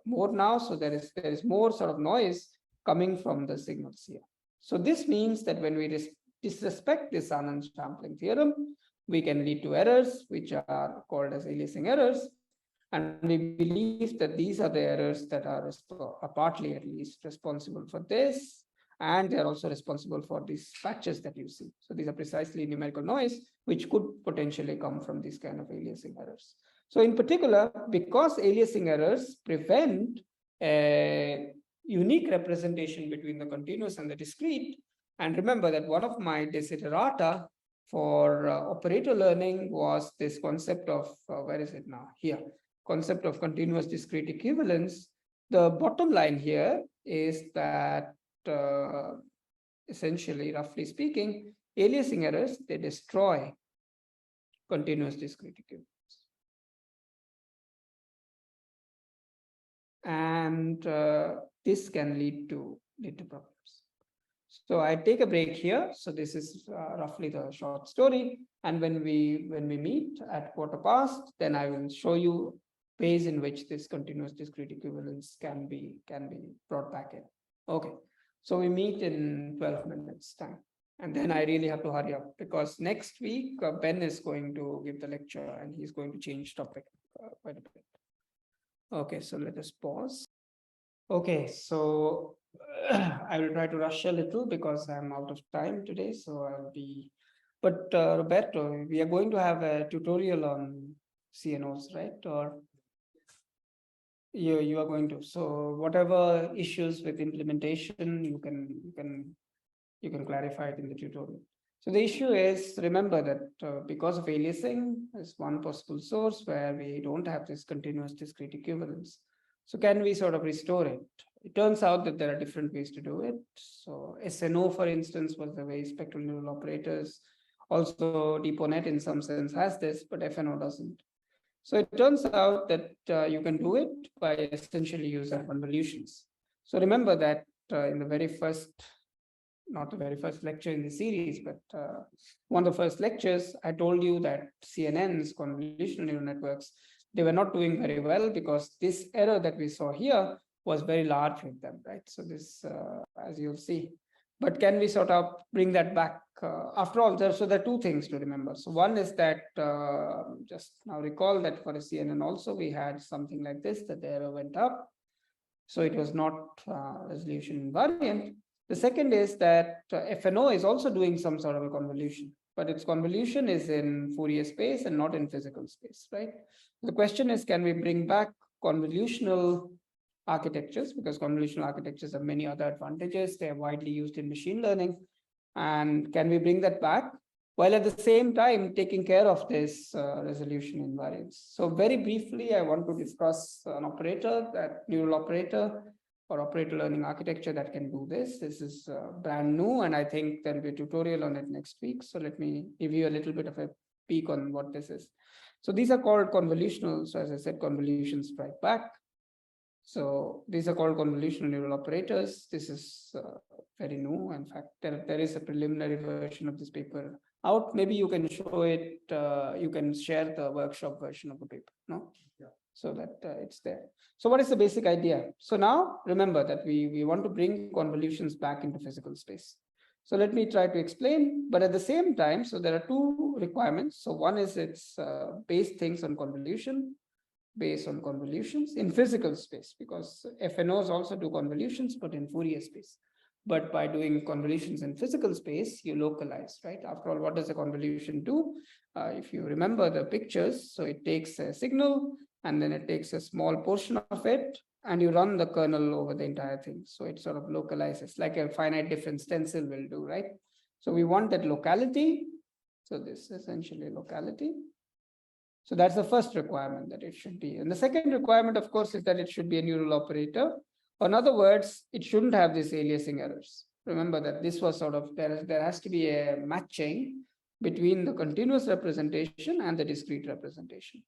more now. So there is more sort of noise coming from the signals here. So this means that when we disrespect this Anand sampling theorem, we can lead to errors, which are called as aliasing errors. And we believe that these are the errors that are partly, at least, responsible for this. And they're also responsible for these patches that you see. So these are precisely numerical noise, which could potentially come from these kind of aliasing errors. So in particular, because aliasing errors prevent a unique representation between the continuous and the discrete, And remember that one of my desiderata for operator learning was this concept of, where is it now? Here, concept of continuous discrete equivalence. The bottom line here is that essentially, roughly speaking, aliasing errors, they destroy continuous discrete equivalence. And this can lead to problems. So I take a break here. So this is roughly the short story. And when we meet at 1:15, then I will show you ways in which this continuous discrete equivalence can be brought back in. Okay. So we meet in 12 minutes time. And then I really have to hurry up because next week Ben is going to give the lecture and he's going to change topic quite a bit. Okay, so let us pause. Okay, so I will try to rush a little because I'm out of time today. So I'll be, but Roberto, we are going to have a tutorial on CNOs, right? Or you are going to. So whatever issues with implementation, you can clarify it in the tutorial. So the issue is, remember that because of aliasing is one possible source where we don't have this continuous discrete equivalence. So can we sort of restore it? It turns out that there are different ways to do it. So SNO, for instance, was the way spectral neural operators. Also, DeepONet in some sense has this, but FNO doesn't. So it turns out that you can do it by essentially using convolutions. So remember that in the very first, not the very first lecture in the series, but one of the first lectures, I told you that CNNs, convolutional neural networks, they were not doing very well because this error that we saw here was very large with them, right? So this, as you'll see, but can we sort of bring that back? After all, there are two things to remember. So one is that just now recall that for a CNN also we had something like this, that the error went up. So it was not resolution invariant. The second is that FNO is also doing some sort of a convolution, but its convolution is in Fourier space and not in physical space, right? The question is, can we bring back convolutional architectures, because convolutional architectures have many other advantages. They are widely used in machine learning. And can we bring that back while at the same time taking care of this resolution invariance? So very briefly, I want to discuss an operator, that neural operator or operator learning architecture that can do this. This is brand new, and I think there'll be a tutorial on it next week. So let me give you a little bit of a peek on what this is. So these are called convolutional. So as I said, convolutions strike back. So these are called convolutional neural operators. This is very new. In fact, there is a preliminary version of this paper out. Maybe you can show it, you can share the workshop version of the paper, no? Yeah. So that it's there. So what is the basic idea? So now remember that we want to bring convolutions back into physical space. So let me try to explain, but at the same time, so there are two requirements. So one is it's base things on convolution, based on convolutions in physical space, because FNOs also do convolutions, but in Fourier space. But by doing convolutions in physical space, you localize, right? After all, what does a convolution do? If you remember the pictures, so it takes a signal and then it takes a small portion of it and you run the kernel over the entire thing. So it sort of localizes like a finite difference stencil will do, right? So we want that locality. So this is essentially locality. So that's the first requirement, that it should be. And the second requirement, of course, is that it should be a neural operator. In other words, it shouldn't have these aliasing errors. Remember that this was sort of, there has to be a matching between the continuous representation and the discrete representation.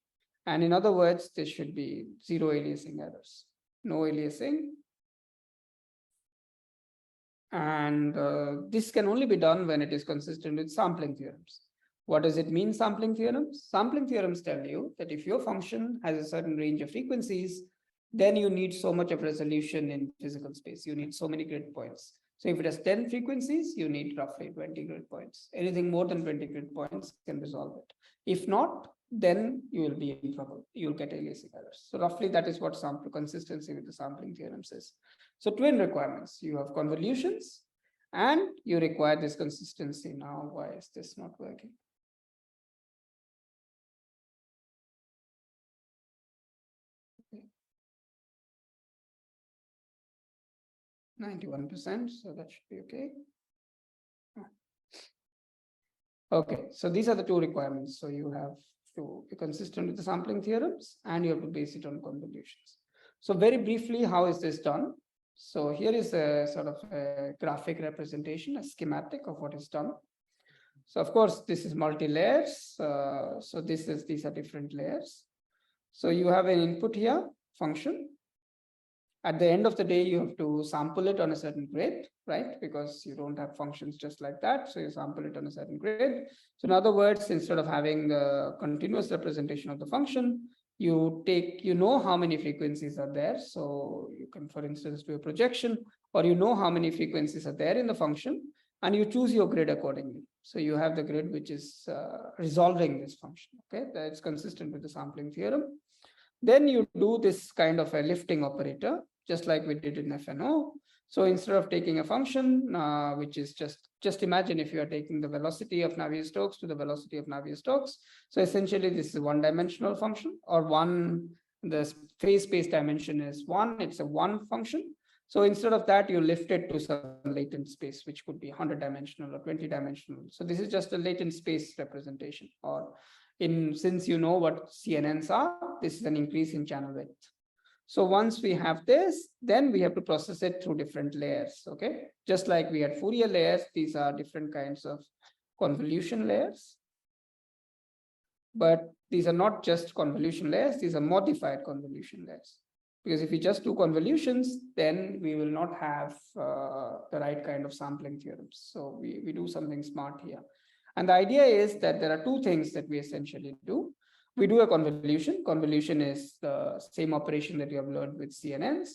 And in other words, this should be zero aliasing errors, no aliasing. And this can only be done when it is consistent with sampling theorems. What does it mean, sampling theorems? Sampling theorems tell you that if your function has a certain range of frequencies, then you need so much of resolution in physical space. You need so many grid points. So if it has 10 frequencies, you need roughly 20 grid points. Anything more than 20 grid points can resolve it. If not, then you will be in trouble. You'll get aliasing errors. So roughly that is what sample consistency with the sampling theorems is. So twin requirements, you have convolutions and you require this consistency. Now, why is this not working? 91%, so that should be okay. Okay, so these are the two requirements. So you have to be consistent with the sampling theorems and you have to base it on convolutions. So very briefly, how is this done? So here is a sort of a graphic representation, a schematic of what is done. So of course, this is multi-layers. So these are different layers. So you have an input here, function. At the end of the day, you have to sample it on a certain grid, right? Because you don't have functions just like that. So you sample it on a certain grid. So in other words, instead of having a continuous representation of the function, you know how many frequencies are there. So you can, for instance, do a projection, or you know how many frequencies are there in the function, and you choose your grid accordingly. So you have the grid which is resolving this function. Okay, that's consistent with the sampling theorem. Then you do this kind of a lifting operator, just like we did in FNO. So instead of taking a function, which is just imagine if you are taking the velocity of Navier-Stokes to the velocity of Navier-Stokes. So essentially, this is one-dimensional function, or the phase space dimension is one. It's a one function. So instead of that, you lift it to some latent space, which could be 100-dimensional or 20-dimensional. So this is just a latent space representation, or since you know what CNNs are, this is an increase in channel width. So once we have this, then we have to process it through different layers. Okay, just like we had Fourier layers, these are different kinds of convolution layers. But these are not just convolution layers, these are modified convolution layers. Because if we just do convolutions, then we will not have the right kind of sampling theorems. So we do something smart here. And the idea is that there are two things that we essentially do. We do a convolution. Convolution is the same operation that you have learned with CNNs,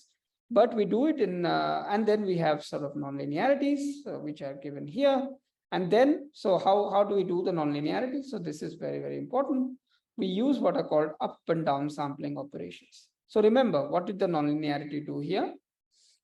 but we do it in, and then we have sort of nonlinearities, which are given here. And then, so how do we do the nonlinearity? So this is very, very important. We use what are called up and down sampling operations. So remember, what did the nonlinearity do here?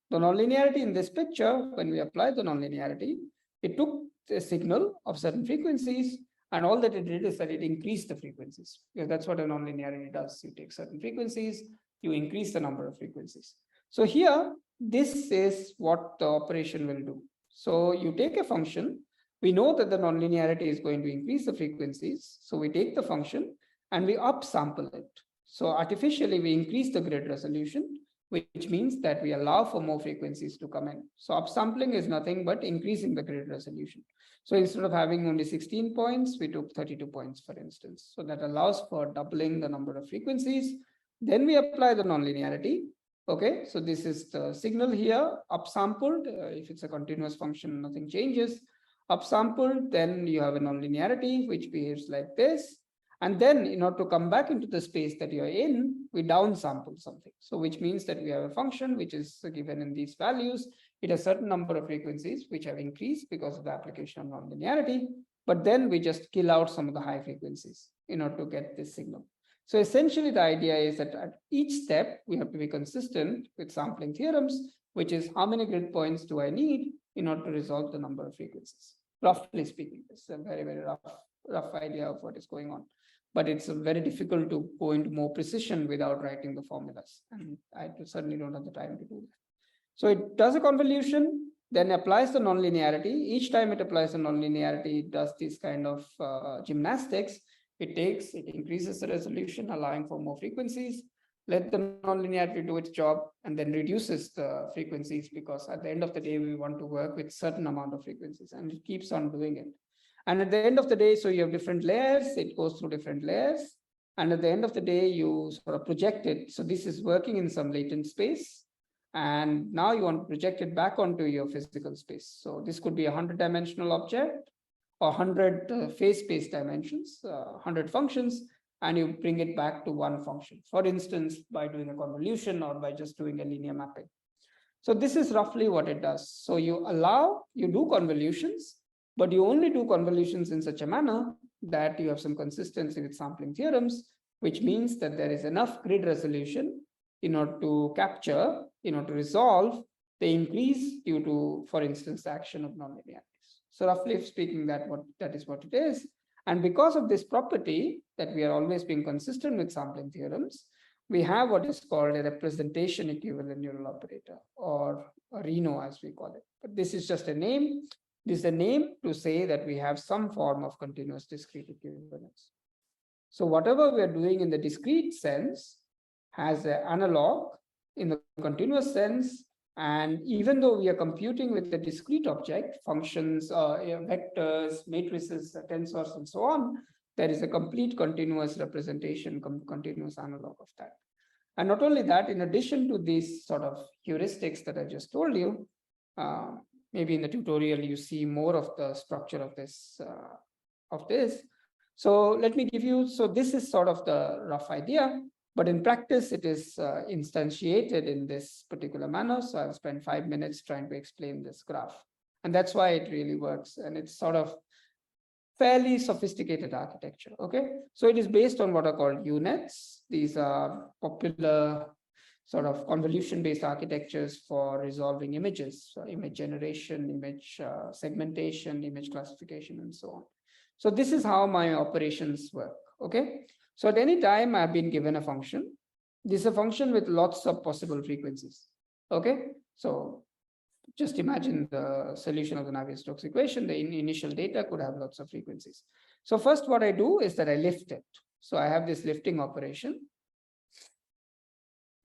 The nonlinearity in this picture, when we apply the nonlinearity, it took a signal of certain frequencies, and all that it did is that it increased the frequencies, because that's what a nonlinearity does. You take certain frequencies, you increase the number of frequencies. So here, this is what the operation will do. So you take a function, we know that the nonlinearity is going to increase the frequencies, so we take the function and we upsample it. So artificially, we increase the grid resolution, which means that we allow for more frequencies to come in. So upsampling is nothing but increasing the grid resolution. So instead of having only 16 points, we took 32 points, for instance. So that allows for doubling the number of frequencies. Then we apply the nonlinearity. Okay, so this is the signal here, upsampled. If it's a continuous function, nothing changes. Upsampled, then you have a nonlinearity, which behaves like this. And then in order to come back into the space that you're in, we downsample something. So which means that we have a function which is given in these values. It has a certain number of frequencies which have increased because of the application of nonlinearity. But then we just kill out some of the high frequencies in order to get this signal. So essentially the idea is that at each step, we have to be consistent with sampling theorems, which is how many grid points do I need in order to resolve the number of frequencies. Roughly speaking, it's a very, very rough idea of what is going on. But it's very difficult to go into more precision without writing the formulas. And I certainly don't have the time to do that. So it does a convolution, then applies the nonlinearity. Each time it applies the nonlinearity, it does this kind of gymnastics. It increases the resolution, allowing for more frequencies, let the nonlinearity do its job, and then reduces the frequencies, because at the end of the day, we want to work with certain amount of frequencies, and it keeps on doing it. And at the end of the day, so you have different layers, it goes through different layers. And at the end of the day, you sort of project it. So this is working in some latent space. And now you want to project it back onto your physical space. So this could be a 100-dimensional object, or 100 phase space dimensions, 100 functions, and you bring it back to one function. For instance, by doing a convolution or by just doing a linear mapping. So this is roughly what it does. So you do convolutions, but you only do convolutions in such a manner that you have some consistency with sampling theorems, which means that there is enough grid resolution in order to capture, in order to resolve the increase due to, for instance, the action of nonlinearities. So roughly speaking, that is what it is. And because of this property that we are always being consistent with sampling theorems, we have what is called a representation equivalent neural operator, or a RENO as we call it. But this is just a name. This is a name to say that we have some form of continuous discrete equivalence. So whatever we are doing in the discrete sense has an analog in the continuous sense. And even though we are computing with a discrete object, functions, vectors, matrices, tensors, and so on, there is a complete continuous representation, continuous analog of that. And not only that, in addition to these sort of heuristics that I just told you, maybe in the tutorial you see more of the structure of this. So let me give you, so this is sort of the rough idea, but in practice it is instantiated in this particular manner. So I'll spend 5 minutes trying to explain this graph. And that's why it really works. And it's sort of fairly sophisticated architecture, okay? So it is based on what are called UNets. These are popular sort of convolution-based architectures for resolving images, so image generation, image segmentation, image classification, and so on. So this is how my operations work, okay? So at any time I've been given a function. This is a function with lots of possible frequencies, okay? So just imagine the solution of the Navier-Stokes equation. The initial data could have lots of frequencies. So first what I do is that I lift it. So I have this lifting operation.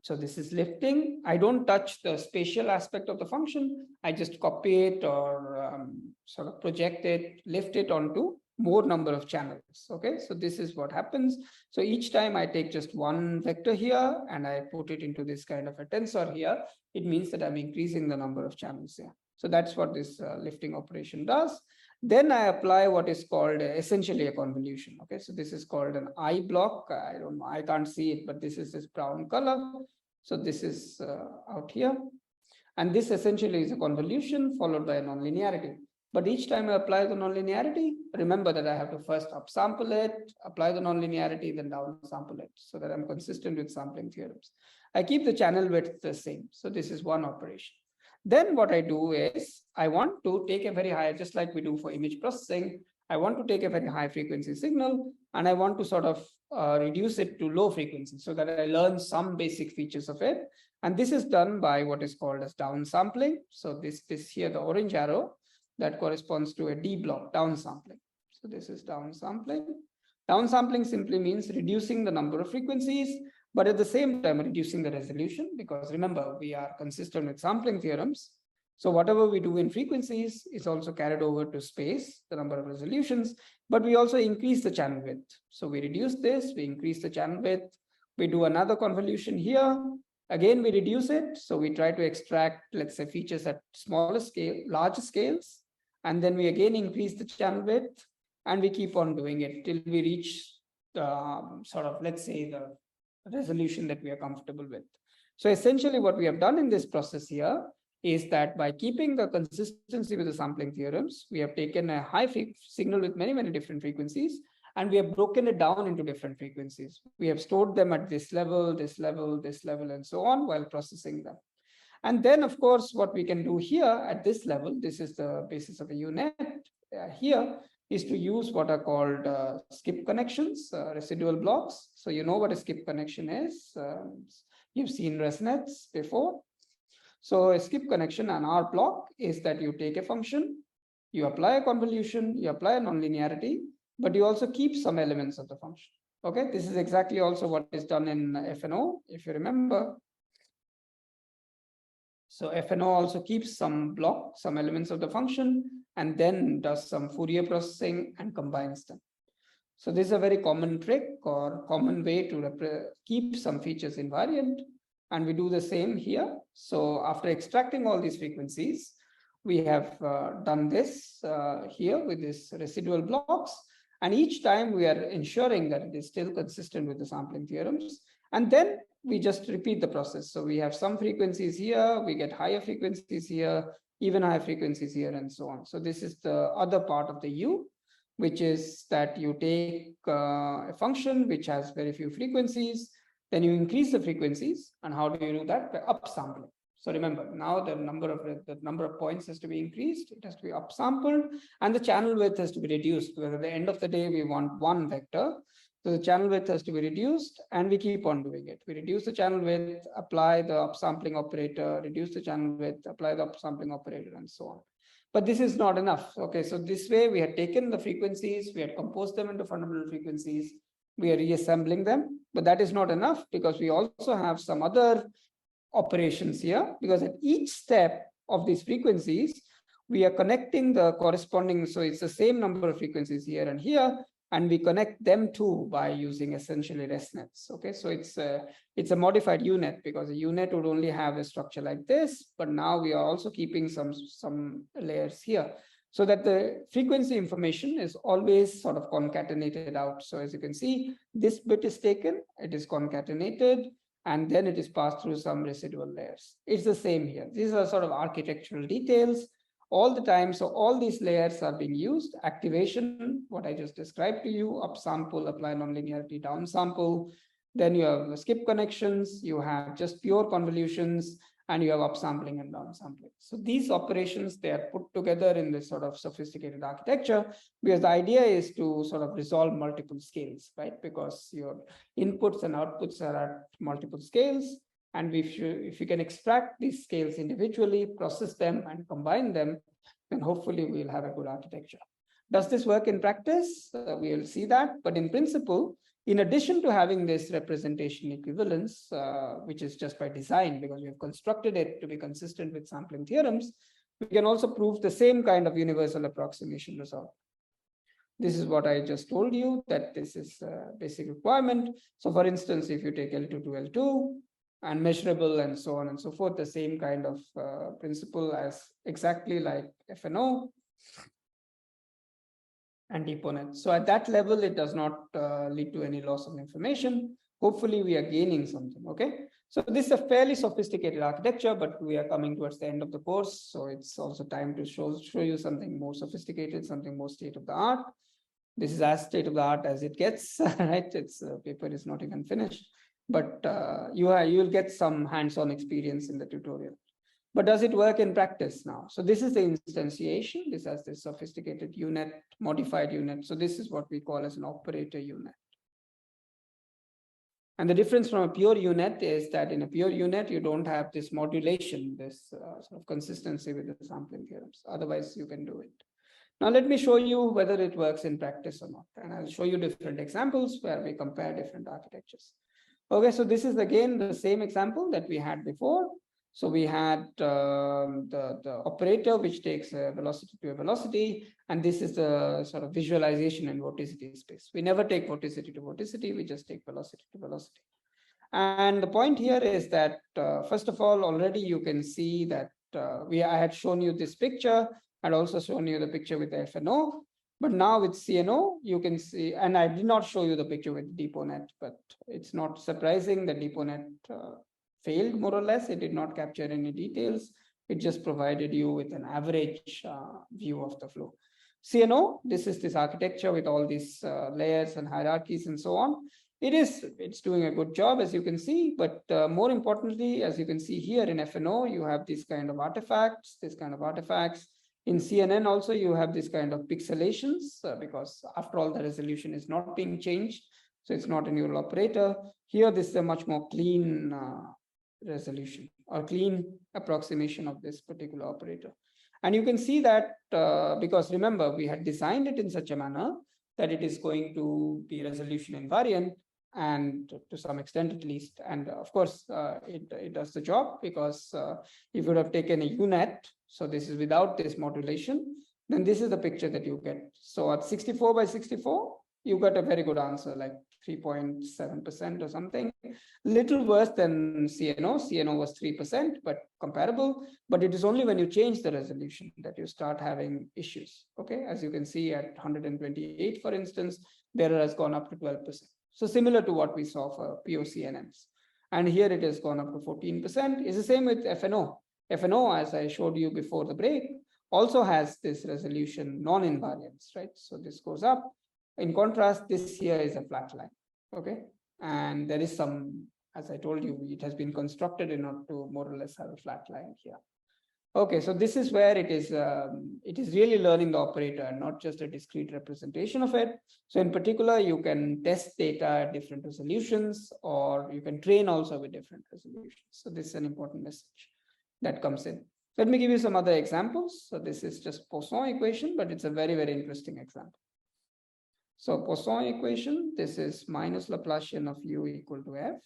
So this is lifting. I don't touch the spatial aspect of the function. I just copy it or sort of project it, lift it onto more number of channels. Okay, so this is what happens. So each time I take just one vector here and I put it into this kind of a tensor here, it means that I'm increasing the number of channels here. So that's what this lifting operation does. Then I apply what is called essentially a convolution. Okay, so this is called an I block. I don't know, I can't see it, but this is this brown color. So this is out here. And this essentially is a convolution followed by a nonlinearity. But each time I apply the nonlinearity, remember that I have to first upsample it, apply the nonlinearity, then downsample it, so that I'm consistent with sampling theorems. I keep the channel width the same. So this is one operation. Then what I do is I want to take a very high, just like we do for image processing, I want to take a very high frequency signal and I want to sort of reduce it to low frequency so that I learn some basic features of it. And this is done by what is called as downsampling. So this here, the orange arrow, that corresponds to a D block, downsampling. So this is downsampling. Downsampling simply means reducing the number of frequencies, but at the same time reducing the resolution, because remember, we are consistent with sampling theorems. So whatever we do in frequencies is also carried over to space, the number of resolutions, but we also increase the channel width. So we reduce this, we increase the channel width, we do another convolution here. Again, we reduce it. So we try to extract, let's say, features at smaller scale, larger scales. And then we again increase the channel width and we keep on doing it till we reach the sort of, let's say, the resolution that we are comfortable with. So essentially what we have done in this process here is that by keeping the consistency with the sampling theorems, we have taken a high signal with many, many different frequencies, and we have broken it down into different frequencies. We have stored them at this level, this level, this level, and so on while processing them. And then, of course, what we can do here at this level, this is the basis of a UNet here, is to use what are called skip connections, residual blocks. So you know what a skip connection is. You've seen ResNets before. So a skip connection, an R block, is that you take a function, you apply a convolution, you apply a nonlinearity, but you also keep some elements of the function. Okay, this is exactly also what is done in FNO, if you remember. So FNO also keeps some elements of the function, and then does some Fourier processing and combines them. So this is a very common trick or common way to keep some features invariant. And we do the same here. So after extracting all these frequencies, we have done this here with these residual blocks. And each time we are ensuring that it is still consistent with the sampling theorems. And then we just repeat the process. So we have some frequencies here, we get higher frequencies here, even higher frequencies here, and so on. So this is the other part of the U, which is that you take a function which has very few frequencies, then you increase the frequencies. And how do you do that? By upsampling. So remember, now the number of points has to be increased, it has to be upsampled, and the channel width has to be reduced, because at the end of the day, we want one vector. So the channel width has to be reduced, and we keep on doing it. We reduce the channel width, apply the upsampling operator, reduce the channel width, apply the upsampling operator, and so on. But this is not enough. Okay, so this way we had taken the frequencies, we had composed them into fundamental frequencies, we are reassembling them, but that is not enough because we also have some other operations here, because at each step of these frequencies, we are connecting the corresponding, so it's the same number of frequencies here and here, and we connect them too by using essentially ResNets. Okay, so it's a modified UNet, because a UNet would only have a structure like this, but now we are also keeping some layers here, so that the frequency information is always sort of concatenated out. So as you can see, this bit is taken, it is concatenated, and then it is passed through some residual layers. It's the same here. These are sort of architectural details all the time. So all these layers are being used. Activation, what I just described to you, upsample, apply nonlinearity, downsample. Then you have skip connections, you have just pure convolutions, and you have upsampling and downsampling. So these operations, they are put together in this sort of sophisticated architecture, because the idea is to sort of resolve multiple scales, right? Because your inputs and outputs are at multiple scales. And if you can extract these scales individually, process them and combine them, then hopefully we'll have a good architecture. Does this work in practice? We'll see that. But in principle, in addition to having this representation equivalence, which is just by design, because we have constructed it to be consistent with sampling theorems, we can also prove the same kind of universal approximation result. This is what I just told you, that this is a basic requirement. So for instance, if you take L2 to L2, and measurable and so on and so forth, the same kind of principle as exactly like FNO and DeepONets. So at that level, it does not lead to any loss of information. Hopefully we are gaining something, okay? So this is a fairly sophisticated architecture, but we are coming towards the end of the course. So it's also time to show you something more sophisticated, something more state of the art. This is as state of the art as it gets, right? Its paper is not even finished. But you will get some hands-on experience in the tutorial. But does it work in practice now? So this is the instantiation. This has this sophisticated UNet, modified UNet. So this is what we call as an operator UNet. And the difference from a pure UNet is that in a pure UNet, you don't have this modulation, this sort of consistency with the sampling theorems. Otherwise, you can do it. Now, let me show you whether it works in practice or not. And I'll show you different examples where we compare different architectures. Okay, so this is again the same example that we had before. So we had the operator which takes a velocity to a velocity, and this is the sort of visualization in vorticity space. We never take vorticity to vorticity, we just take velocity to velocity. And the point here is that, first of all, already you can see that I had shown you this picture. I'd also shown you the picture with the FNO. But now with CNO, you can see, and I did not show you the picture with DeepONet, but it's not surprising that DeepONet failed more or less. It did not capture any details. It just provided you with an average view of the flow. CNO, this is this architecture with all these layers and hierarchies and so on. It's doing a good job, as you can see, but more importantly, as you can see here in FNO, you have these kind of artifacts, In CNN also, you have this kind of pixelations because after all, the resolution is not being changed. So it's not a neural operator. Here, this is a much more clean resolution or clean approximation of this particular operator. And you can see that because remember, we had designed it in such a manner that it is going to be resolution invariant, and to some extent at least. And of course, it does the job because if you would have taken a UNet, so this is without this modulation, then this is the picture that you get. So at 64 by 64, you got a very good answer, like 3.7% or something. Little worse than CNO. CNO was 3%, but comparable. But it is only when you change the resolution that you start having issues. Okay, as you can see at 128, for instance, the error has gone up to 12%. So similar to what we saw for POCNNs. And here it has gone up to 14%. It's the same with FNO. FNO, as I showed you before the break, also has this resolution non-invariance, right? So this goes up. In contrast, this here is a flat line, okay? And there is some, as I told you, it has been constructed in order to more or less have a flat line here. Okay, so this is where it is really learning the operator and not just a discrete representation of it. So in particular, you can test data at different resolutions, or you can train also with different resolutions. So this is an important message that comes in. Let me give you some other examples. So this is just Poisson equation, but it's a very, very interesting example. So Poisson equation, this is minus Laplacian of u equal to f.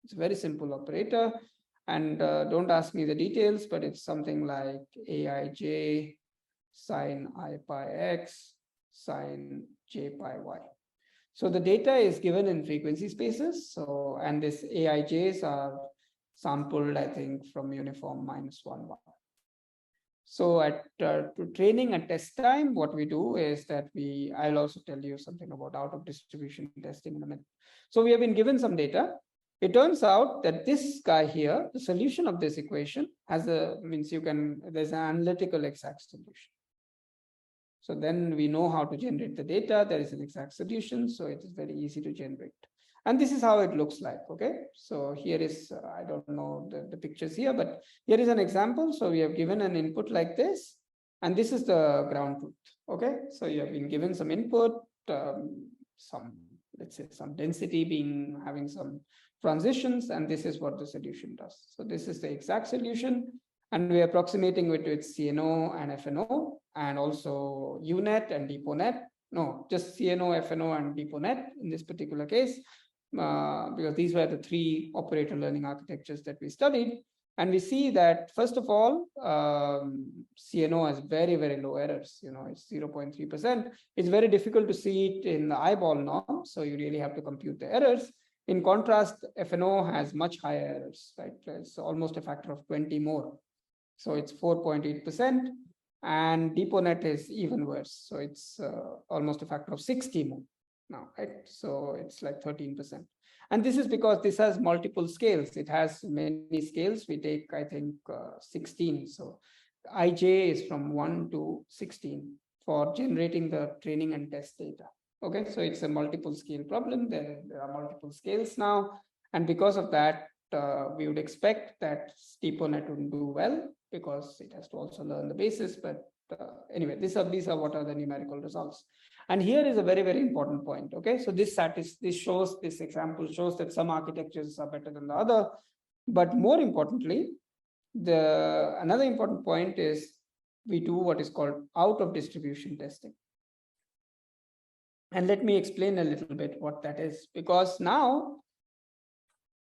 It's a very simple operator. And don't ask me the details, but it's something like aij sine I pi x sine j pi y. So the data is given in frequency spaces. So, and this aij's are sampled, I think, from uniform -1, 1. So at training and test time, what we do is that I'll also tell you something about out of distribution testing in a minute. So we have been given some data. It turns out that this guy here, the solution of this equation there's an analytical exact solution. So then we know how to generate the data. There is an exact solution. So it is very easy to generate. And this is how it looks like, okay? So here is, I don't know the pictures here, but here is an example. So we have given an input like this, and this is the ground truth, okay? So you have been given some input, let's say some density having some transitions, and this is what the solution does. So this is the exact solution, and we are approximating it with CNO and FNO, and also UNet and DeepONet. No, just CNO, FNO, and DeepONet in this particular case. Because these were the 3 operator learning architectures that we studied. And we see that, first of all, CNO has very, very low errors. It's 0.3%. It's very difficult to see it in the eyeball norm. So you really have to compute the errors. In contrast, FNO has much higher errors, right? It's almost a factor of 20 more. So it's 4.8%. And DeepONet is even worse. So it's almost a factor of 60 more. Now, right? So it's like 13%. And this is because this has multiple scales. It has many scales. We take, I think, 16. So ij is from 1 to 16 for generating the training and test data. Okay, so it's a multiple scale problem. There are multiple scales now. And because of that, we would expect that DeepONet wouldn't do well because it has to also learn the basis. But anyway, these are what are the numerical results. And here is a very, very important point. Okay, so this example shows that some architectures are better than the other. But more importantly, another important point is we do what is called out of distribution testing. And let me explain a little bit what that is, because now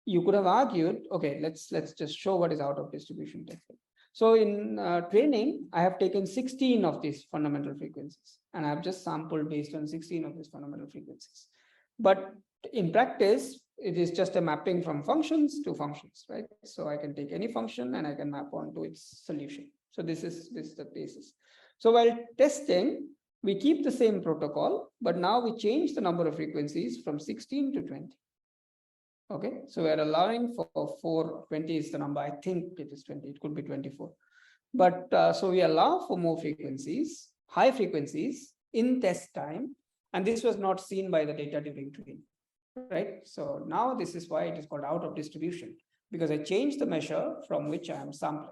you could have argued, okay, let's just show what is out of distribution testing. So in training, I have taken 16 of these fundamental frequencies, and I've just sampled based on 16 of these fundamental frequencies. But in practice, it is just a mapping from functions to functions, right? So I can take any function and I can map onto its solution. So this is the basis. So while testing, we keep the same protocol, but now we change the number of frequencies from 16 to 20. Okay, so we're allowing for 20 is the number. I think it is 20. It could be 24. But so we allow for more frequencies, high frequencies in test time. And this was not seen by the data during training, right? So now this is why it is called out of distribution, because I changed the measure from which I am sampling.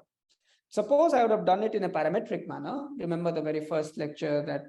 Suppose I would have done it in a parametric manner. Remember the very first lecture that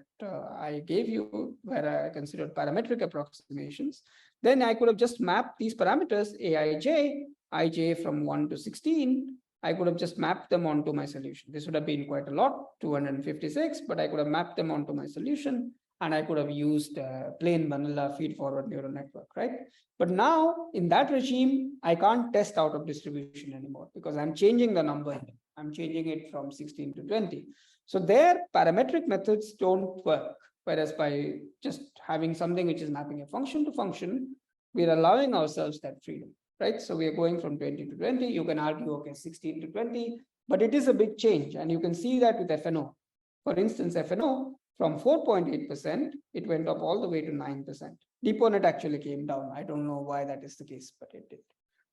I gave you where I considered parametric approximations. Then I could have just mapped these parameters, ij from 1 to 16. I could have just mapped them onto my solution. This would have been quite a lot, 256, but I could have mapped them onto my solution, and I could have used plain vanilla feed-forward neural network, right? But now, in that regime, I can't test out of distribution anymore because I'm changing the number. I'm changing it from 16 to 20. So their parametric methods don't work. Whereas by just having something which is mapping a function to function, we're allowing ourselves that freedom, right? So we are going from 20 to 20. You can argue, okay, 16 to 20, but it is a big change. And you can see that with FNO. For instance, FNO, from 4.8%, it went up all the way to 9%. DeepONet actually came down. I don't know why that is the case, but it did.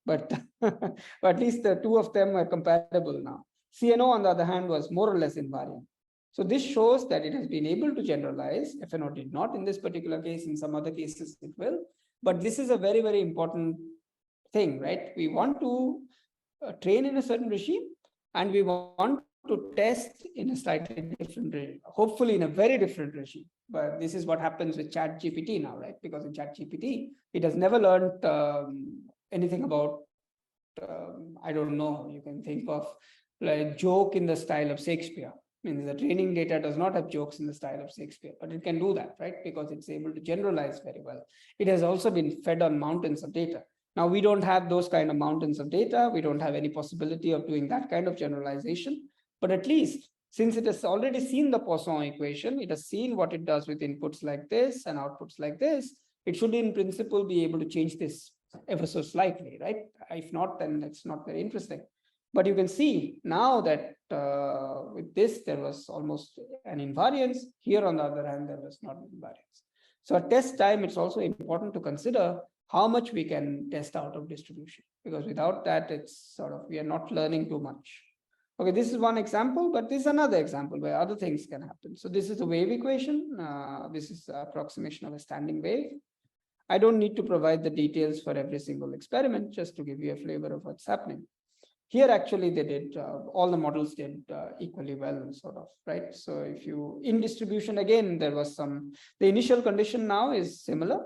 But, but at least the two of them are comparable now. CNO, on the other hand, was more or less invariant. So this shows that it has been able to generalize. FNO did not in this particular case. In some other cases, it will. But this is a very, very important thing, right? We want to train in a certain regime, and we want to test in a slightly different regime, hopefully in a very different regime. But this is what happens with ChatGPT now, right? Because in ChatGPT, it has never learned anything about, I don't know, you can think of like joke in the style of Shakespeare. Means the training data does not have jokes in the style of Shakespeare, but it can do that, right? Because it's able to generalize very well. It has also been fed on mountains of data. Now we don't have those kind of mountains of data. We don't have any possibility of doing that kind of generalization, but at least since it has already seen the Poisson equation, it has seen what it does with inputs like this and outputs like this, it should in principle be able to change this ever so slightly, right? If not, then it's not very interesting. But you can see now that with this, there was almost an invariance. Here, on the other hand, there was not an invariance. So at test time, it's also important to consider how much we can test out of distribution, because without that, it's sort of, we are not learning too much. Okay, this is one example, but this is another example where other things can happen. So this is a wave equation. This is the approximation of a standing wave. I don't need to provide the details for every single experiment, just to give you a flavor of what's happening. Here, actually, they did, all the models did equally well, sort of, right? So if you, in distribution, again, there was some, the initial condition now is similar.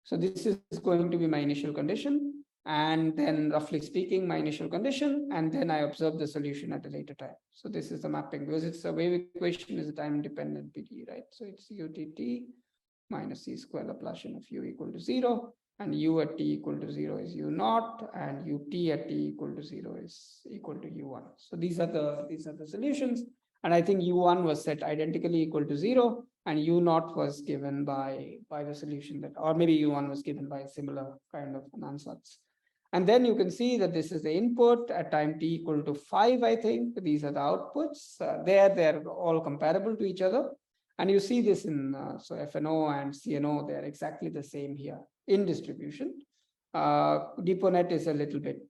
So this is going to be my initial condition. And then roughly speaking, my initial condition, and then I observe the solution at a later time. So this is the mapping, because it's a wave equation is a time dependent PD, right? So it's UTT minus C square Laplacian of U equal to 0. And U at t equal to 0 is U naught, and UT at t equal to 0 is equal to U1. So these are the solutions. And I think U1 was set identically equal to 0, and U naught was given by the solution that, or maybe U1 was given by a similar kind of an ansatz. And then you can see that this is the input at time t equal to 5, I think. These are the outputs. They're all comparable to each other. And you see this in, so FNO and CNO, they're exactly the same here in distribution. DeepONet is a little bit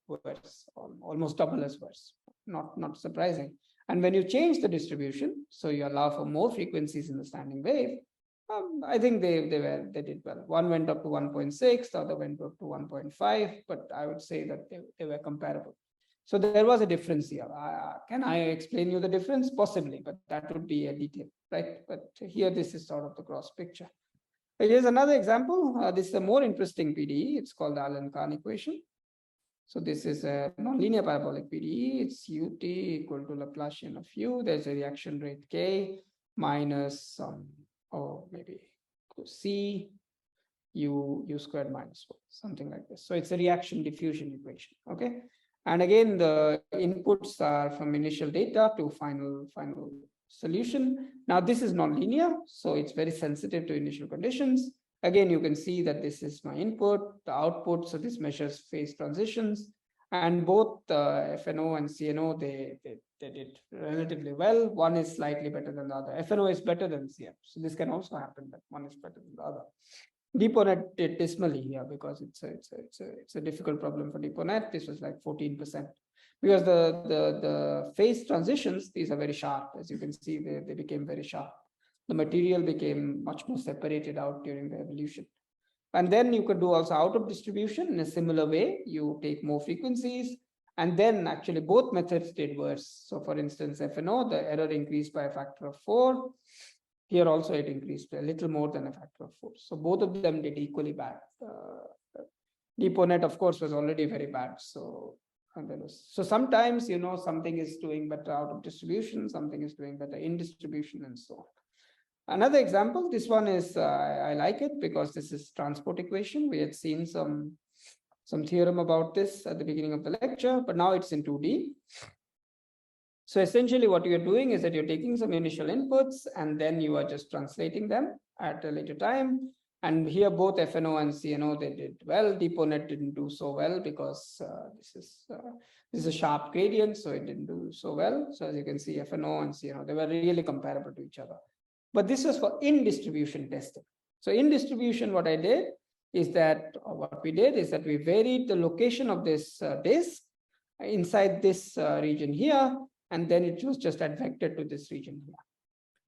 worse, almost double as worse, not surprising. And when you change the distribution, so you allow for more frequencies in the standing wave, I think they did well. One went up to 1.6, the other went up to 1.5, but I would say that they were comparable. So there was a difference here. Can I explain you the difference? Possibly, but that would be a detail, right? But here, this is sort of the gross picture. Here's another example. This is a more interesting PDE. It's called the Allen-Kahn equation. So this is a nonlinear parabolic PDE. It's UT equal to Laplacian of U. There's a reaction rate K minus or maybe C U squared minus 1, something like this. So it's a reaction diffusion equation. Okay. And again, the inputs are from initial data to final solution. Now, this is nonlinear, so it's very sensitive to initial conditions. Again, you can see that this is my input, the output. So this measures phase transitions. And both FNO and CNO, they did relatively well. One is slightly better than the other. FNO is better than CNO. So this can also happen, that one is better than the other. DeepONet did dismally here, because it's a difficult problem for DeepONet. This was like 14%, because the phase transitions, these are very sharp. As you can see, they became very sharp. The material became much more separated out during the evolution. And then you could do also out of distribution in a similar way. You take more frequencies, and then actually both methods did worse. So for instance, FNO, the error increased by a factor of 4. Here also it increased a little more than a factor of 4. So both of them did equally bad. DeepONet, of course, was already very bad. So sometimes, something is doing better out of distribution, something is doing better in distribution, and so on. Another example, this one is, I like it because this is transport equation. We had seen some theorem about this at the beginning of the lecture, but now it's in 2D. So essentially what you're doing is that you're taking some initial inputs, and then you are just translating them at a later time. And here both FNO and CNO, they did well. DeepONet didn't do so well, because this is a sharp gradient, so it didn't do so well. So as you can see, FNO and CNO, they were really comparable to each other. But this was for in-distribution testing. So in distribution, what we did is that we varied the location of this disk inside this region here, and then it was just advected to this region here.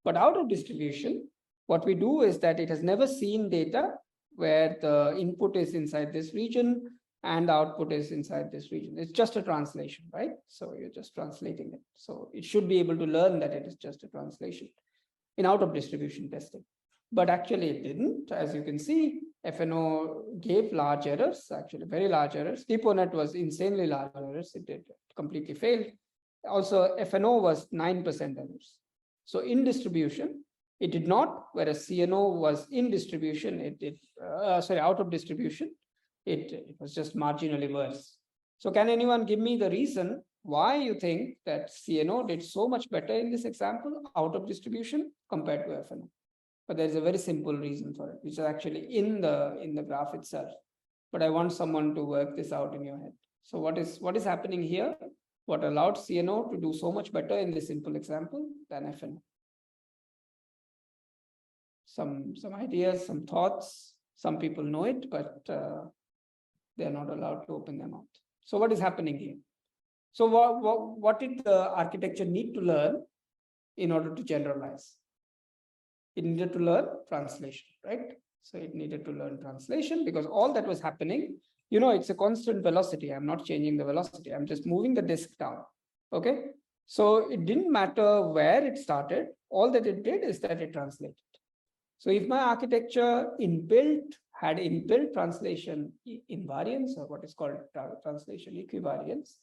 But out of distribution, what we do is that it has never seen data where the input is inside this region and the output is inside this region. It's just a translation, right? So you're just translating it. So it should be able to learn that it is just a translation in out of distribution testing. But actually it didn't. As you can see, FNO gave large errors, actually very large errors. DeepONet was insanely large errors. It completely failed. Also, FNO was 9% errors. So in distribution, it did not, whereas CNO was in distribution, out of distribution, it was just marginally worse. So can anyone give me the reason why you think that CNO did so much better in this example out of distribution compared to FNO? But there's a very simple reason for it, which is actually in the graph itself. But I want someone to work this out in your head. So what is happening here? What allowed CNO to do so much better in this simple example than FNO? Some ideas, some thoughts. Some people know it, but they're not allowed to open their mouth. So what is happening here? So what did the architecture need to learn in order to generalize? It needed to learn translation, right? So it needed to learn translation because all that was happening, it's a constant velocity. I'm not changing the velocity. I'm just moving the disk down. Okay. So it didn't matter where it started. All that it did is that it translated. So if my architecture had inbuilt translation invariance, or what is called translation equivariance,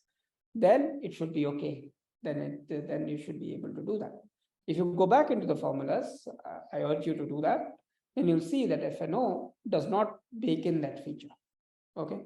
then it should be okay. Then you should be able to do that. If you go back into the formulas, I urge you to do that, then you'll see that FNO does not bake in that feature. Okay.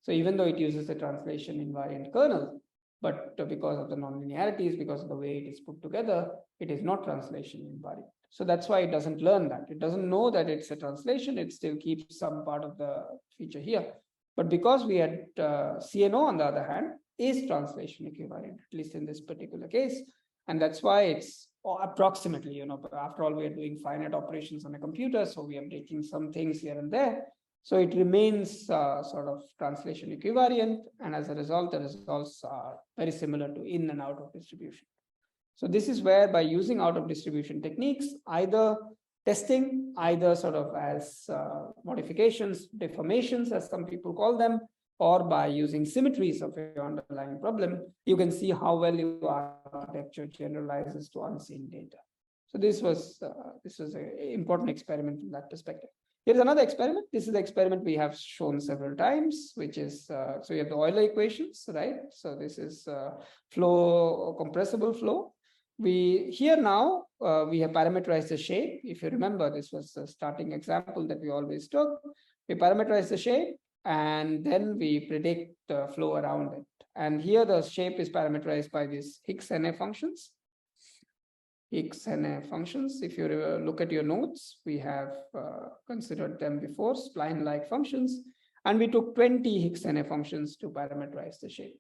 So even though it uses the translation invariant kernel, but because of the nonlinearities, because of the way it is put together, it is not translation invariant. So that's why it doesn't learn that. It doesn't know that it's a translation. It still keeps some part of the feature here. But because we had CNO, on the other hand, is translation equivariant, at least in this particular case. And that's why it's approximately, after all, we are doing finite operations on a computer. So we are breaking some things here and there. So it remains sort of translation equivariant. And as a result, the results are very similar to in and out of distribution. So this is where, by using out of distribution techniques, either testing, either sort of as modifications, deformations, as some people call them, or by using symmetries of your underlying problem, you can see how well your architecture generalizes to unseen data. So this was an important experiment from that perspective. Here's another experiment. This is the experiment we have shown several times, which is, so you have the Euler equations, right? So this is flow, compressible flow. Here now, we have parameterized the shape. If you remember, this was the starting example that we always took. We parameterize the shape, and then we predict the flow around it. And here the shape is parameterized by these Higgs-Na functions. Higgs-Na functions, if you look at your notes, we have considered them before, spline-like functions. And we took 20 Higgs-Na functions to parameterize the shape.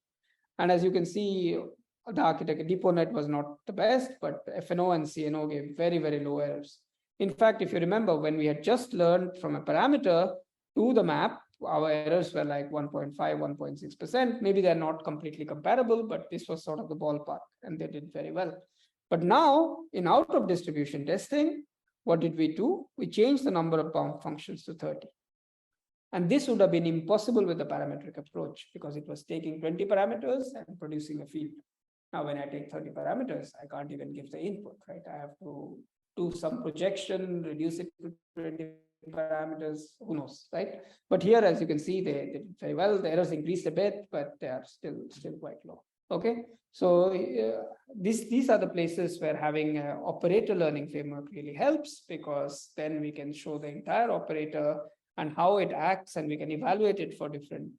And as you can see, the architecture, DeepONet was not the best, but FNO and CNO gave very, very low errors. In fact, if you remember, when we had just learned from a parameter to the map, our errors were like 1.5, 1.6%. Maybe they're not completely comparable, but this was sort of the ballpark, and they did very well. But now, in out of distribution testing, what did we do? We changed the number of bound functions to 30. And this would have been impossible with the parametric approach because it was taking 20 parameters and producing a field. Now, when I take 30 parameters, I can't even give the input, right? I have to do some projection, reduce it to 20 parameters, who knows, right? But here, as you can see, they did very well. The errors increased a bit, but they are still quite low. Okay, so these are the places where having an operator learning framework really helps, because then we can show the entire operator and how it acts, and we can evaluate it for different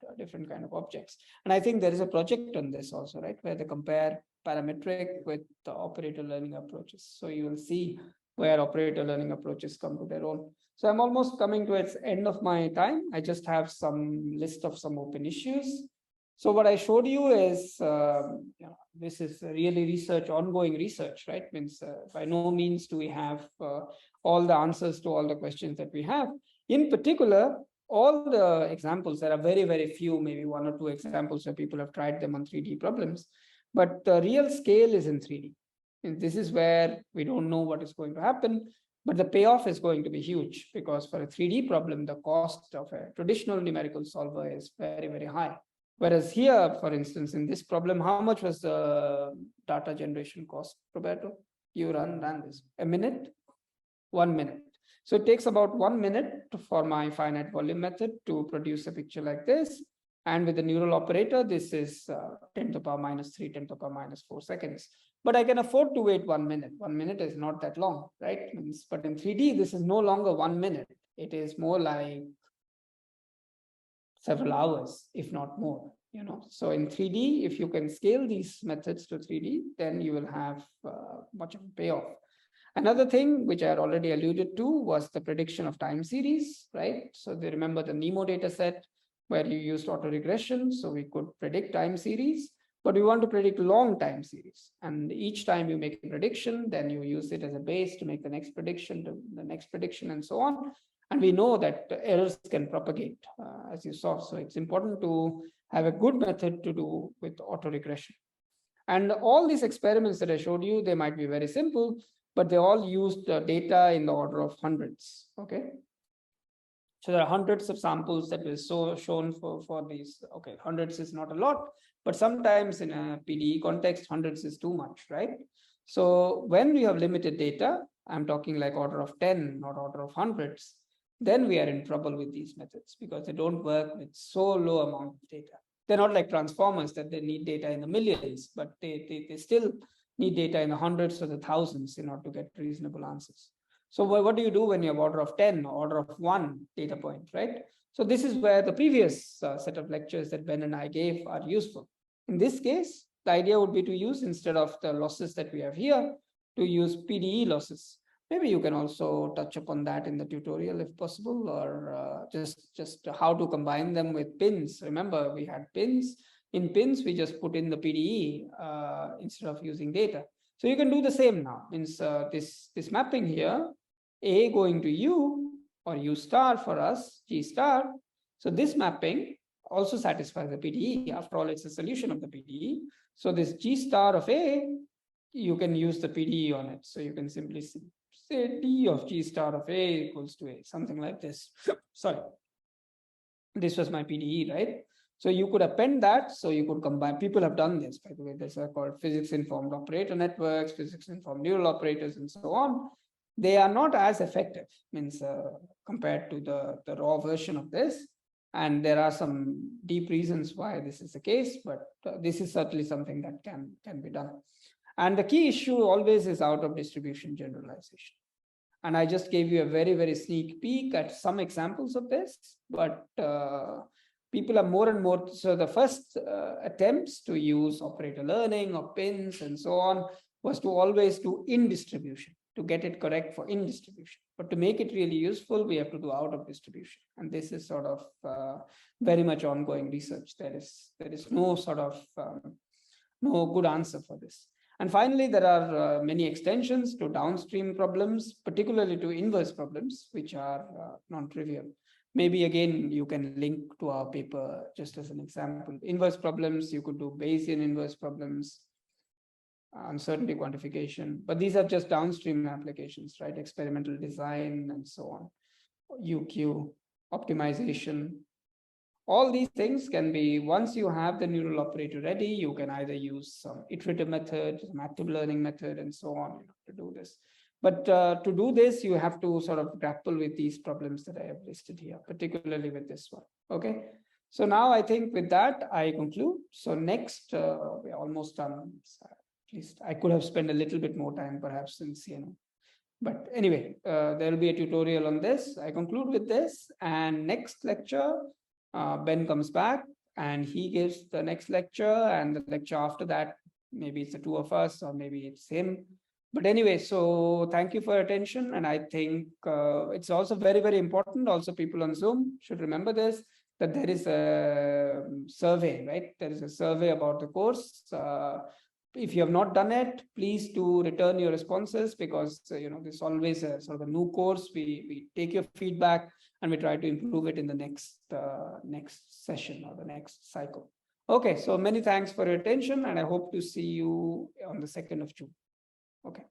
kind of objects. And I think there is a project on this also, right, where they compare parametric with the operator learning approaches. So you will see where operator learning approaches come to their own. So I'm almost coming to its end of my time. I just have some list of some open issues. So what I showed you is, this is really ongoing research, right? Means by no means do we have all the answers to all the questions that we have. In particular, all the examples, there are very, very few, maybe one or two examples where people have tried them on 3D problems, but the real scale is in 3D. And this is where we don't know what is going to happen, but the payoff is going to be huge, because for a 3D problem, the cost of a traditional numerical solver is very, very high. Whereas here, for instance, in this problem, how much was the data generation cost, Roberto? You ran this. A minute? 1 minute. So it takes about 1 minute for my finite volume method to produce a picture like this. And with the neural operator, this is 10 to the power minus 3, 10 to the power minus 4 seconds. But I can afford to wait 1 minute. 1 minute is not that long, right? But in 3D, this is no longer 1 minute. It is more like several hours, if not more. So in 3D, if you can scale these methods to 3D, then you will have much of a payoff. Another thing which I had already alluded to was the prediction of time series, right? So they remember the NEMO data set where you used autoregression. So we could predict time series, but we want to predict long time series. And each time you make a prediction, then you use it as a base to make the next prediction, and so on. And we know that errors can propagate, as you saw. So it's important to have a good method to do with autoregression. And all these experiments that I showed you, they might be very simple, but they all used data in the order of hundreds, okay? So there are hundreds of samples that were shown for these. Okay, hundreds is not a lot, but sometimes in a PDE context, hundreds is too much, right? So when we have limited data, I'm talking like order of 10, not order of hundreds, then we are in trouble with these methods because they don't work with so low amount of data. They're not like transformers that they need data in the millions, but they still need data in the hundreds or the thousands in order to get reasonable answers. So what do you do when you have order of 10 or order of 1 data point, right? So this is where the previous set of lectures that Ben and I gave are useful. In this case, the idea would be to use, instead of the losses that we have here, to use PDE losses. Maybe you can also touch upon that in the tutorial if possible, or just how to combine them with pins. Remember, we had pins. In pins, we just put in the PDE instead of using data. So you can do the same now. Means this mapping here, A going to U or U star for us, G star. So this mapping also satisfies the PDE. After all, it's a solution of the PDE. So this G star of A, you can use the PDE on it. So you can simply say D of G star of A equals to A, something like this. Sorry. This was my PDE, right? So you could append that. So you could combine. People have done this, by the way. These are called physics-informed operator networks, physics-informed neural operators, and so on. They are not as effective, means compared to the raw version of this. And there are some deep reasons why this is the case, but this is certainly something that can be done. And the key issue always is out of distribution generalization. And I just gave you a very, very sneak peek at some examples of this, but people are more and more. So the first attempts to use operator learning or pins and so on was to always do in distribution, to get it correct for in distribution. But to make it really useful, we have to do out of distribution. And this is sort of very much ongoing research. There is no sort of no good answer for this. And finally, there are many extensions to downstream problems, particularly to inverse problems, which are non-trivial. Maybe again, you can link to our paper just as an example. Inverse problems, you could do Bayesian inverse problems, uncertainty quantification, but these are just downstream applications, right? Experimental design and so on, UQ, optimization. All these things can be, once you have the neural operator ready, you can either use some iterative method, some active learning method, and so on to do this. But to do this, you have to sort of grapple with these problems that I have listed here, particularly with this one. Okay. So now I think with that, I conclude. So next, we're almost done. At least I could have spent a little bit more time perhaps in CNO. But anyway, there will be a tutorial on this. I conclude with this, and next lecture, Ben comes back and he gives the next lecture, and the lecture after that, maybe it's the two of us or maybe it's him. But anyway, so thank you for your attention. And I think it's also very, very important. Also, people on Zoom should remember this, that there is a survey, right? There is a survey about the course. If you have not done it, please do return your responses, because this is always a sort of a new course. We take your feedback and we try to improve it in the next session or the next cycle. Okay, so many thanks for your attention, and I hope to see you on the 2nd of June. Okay.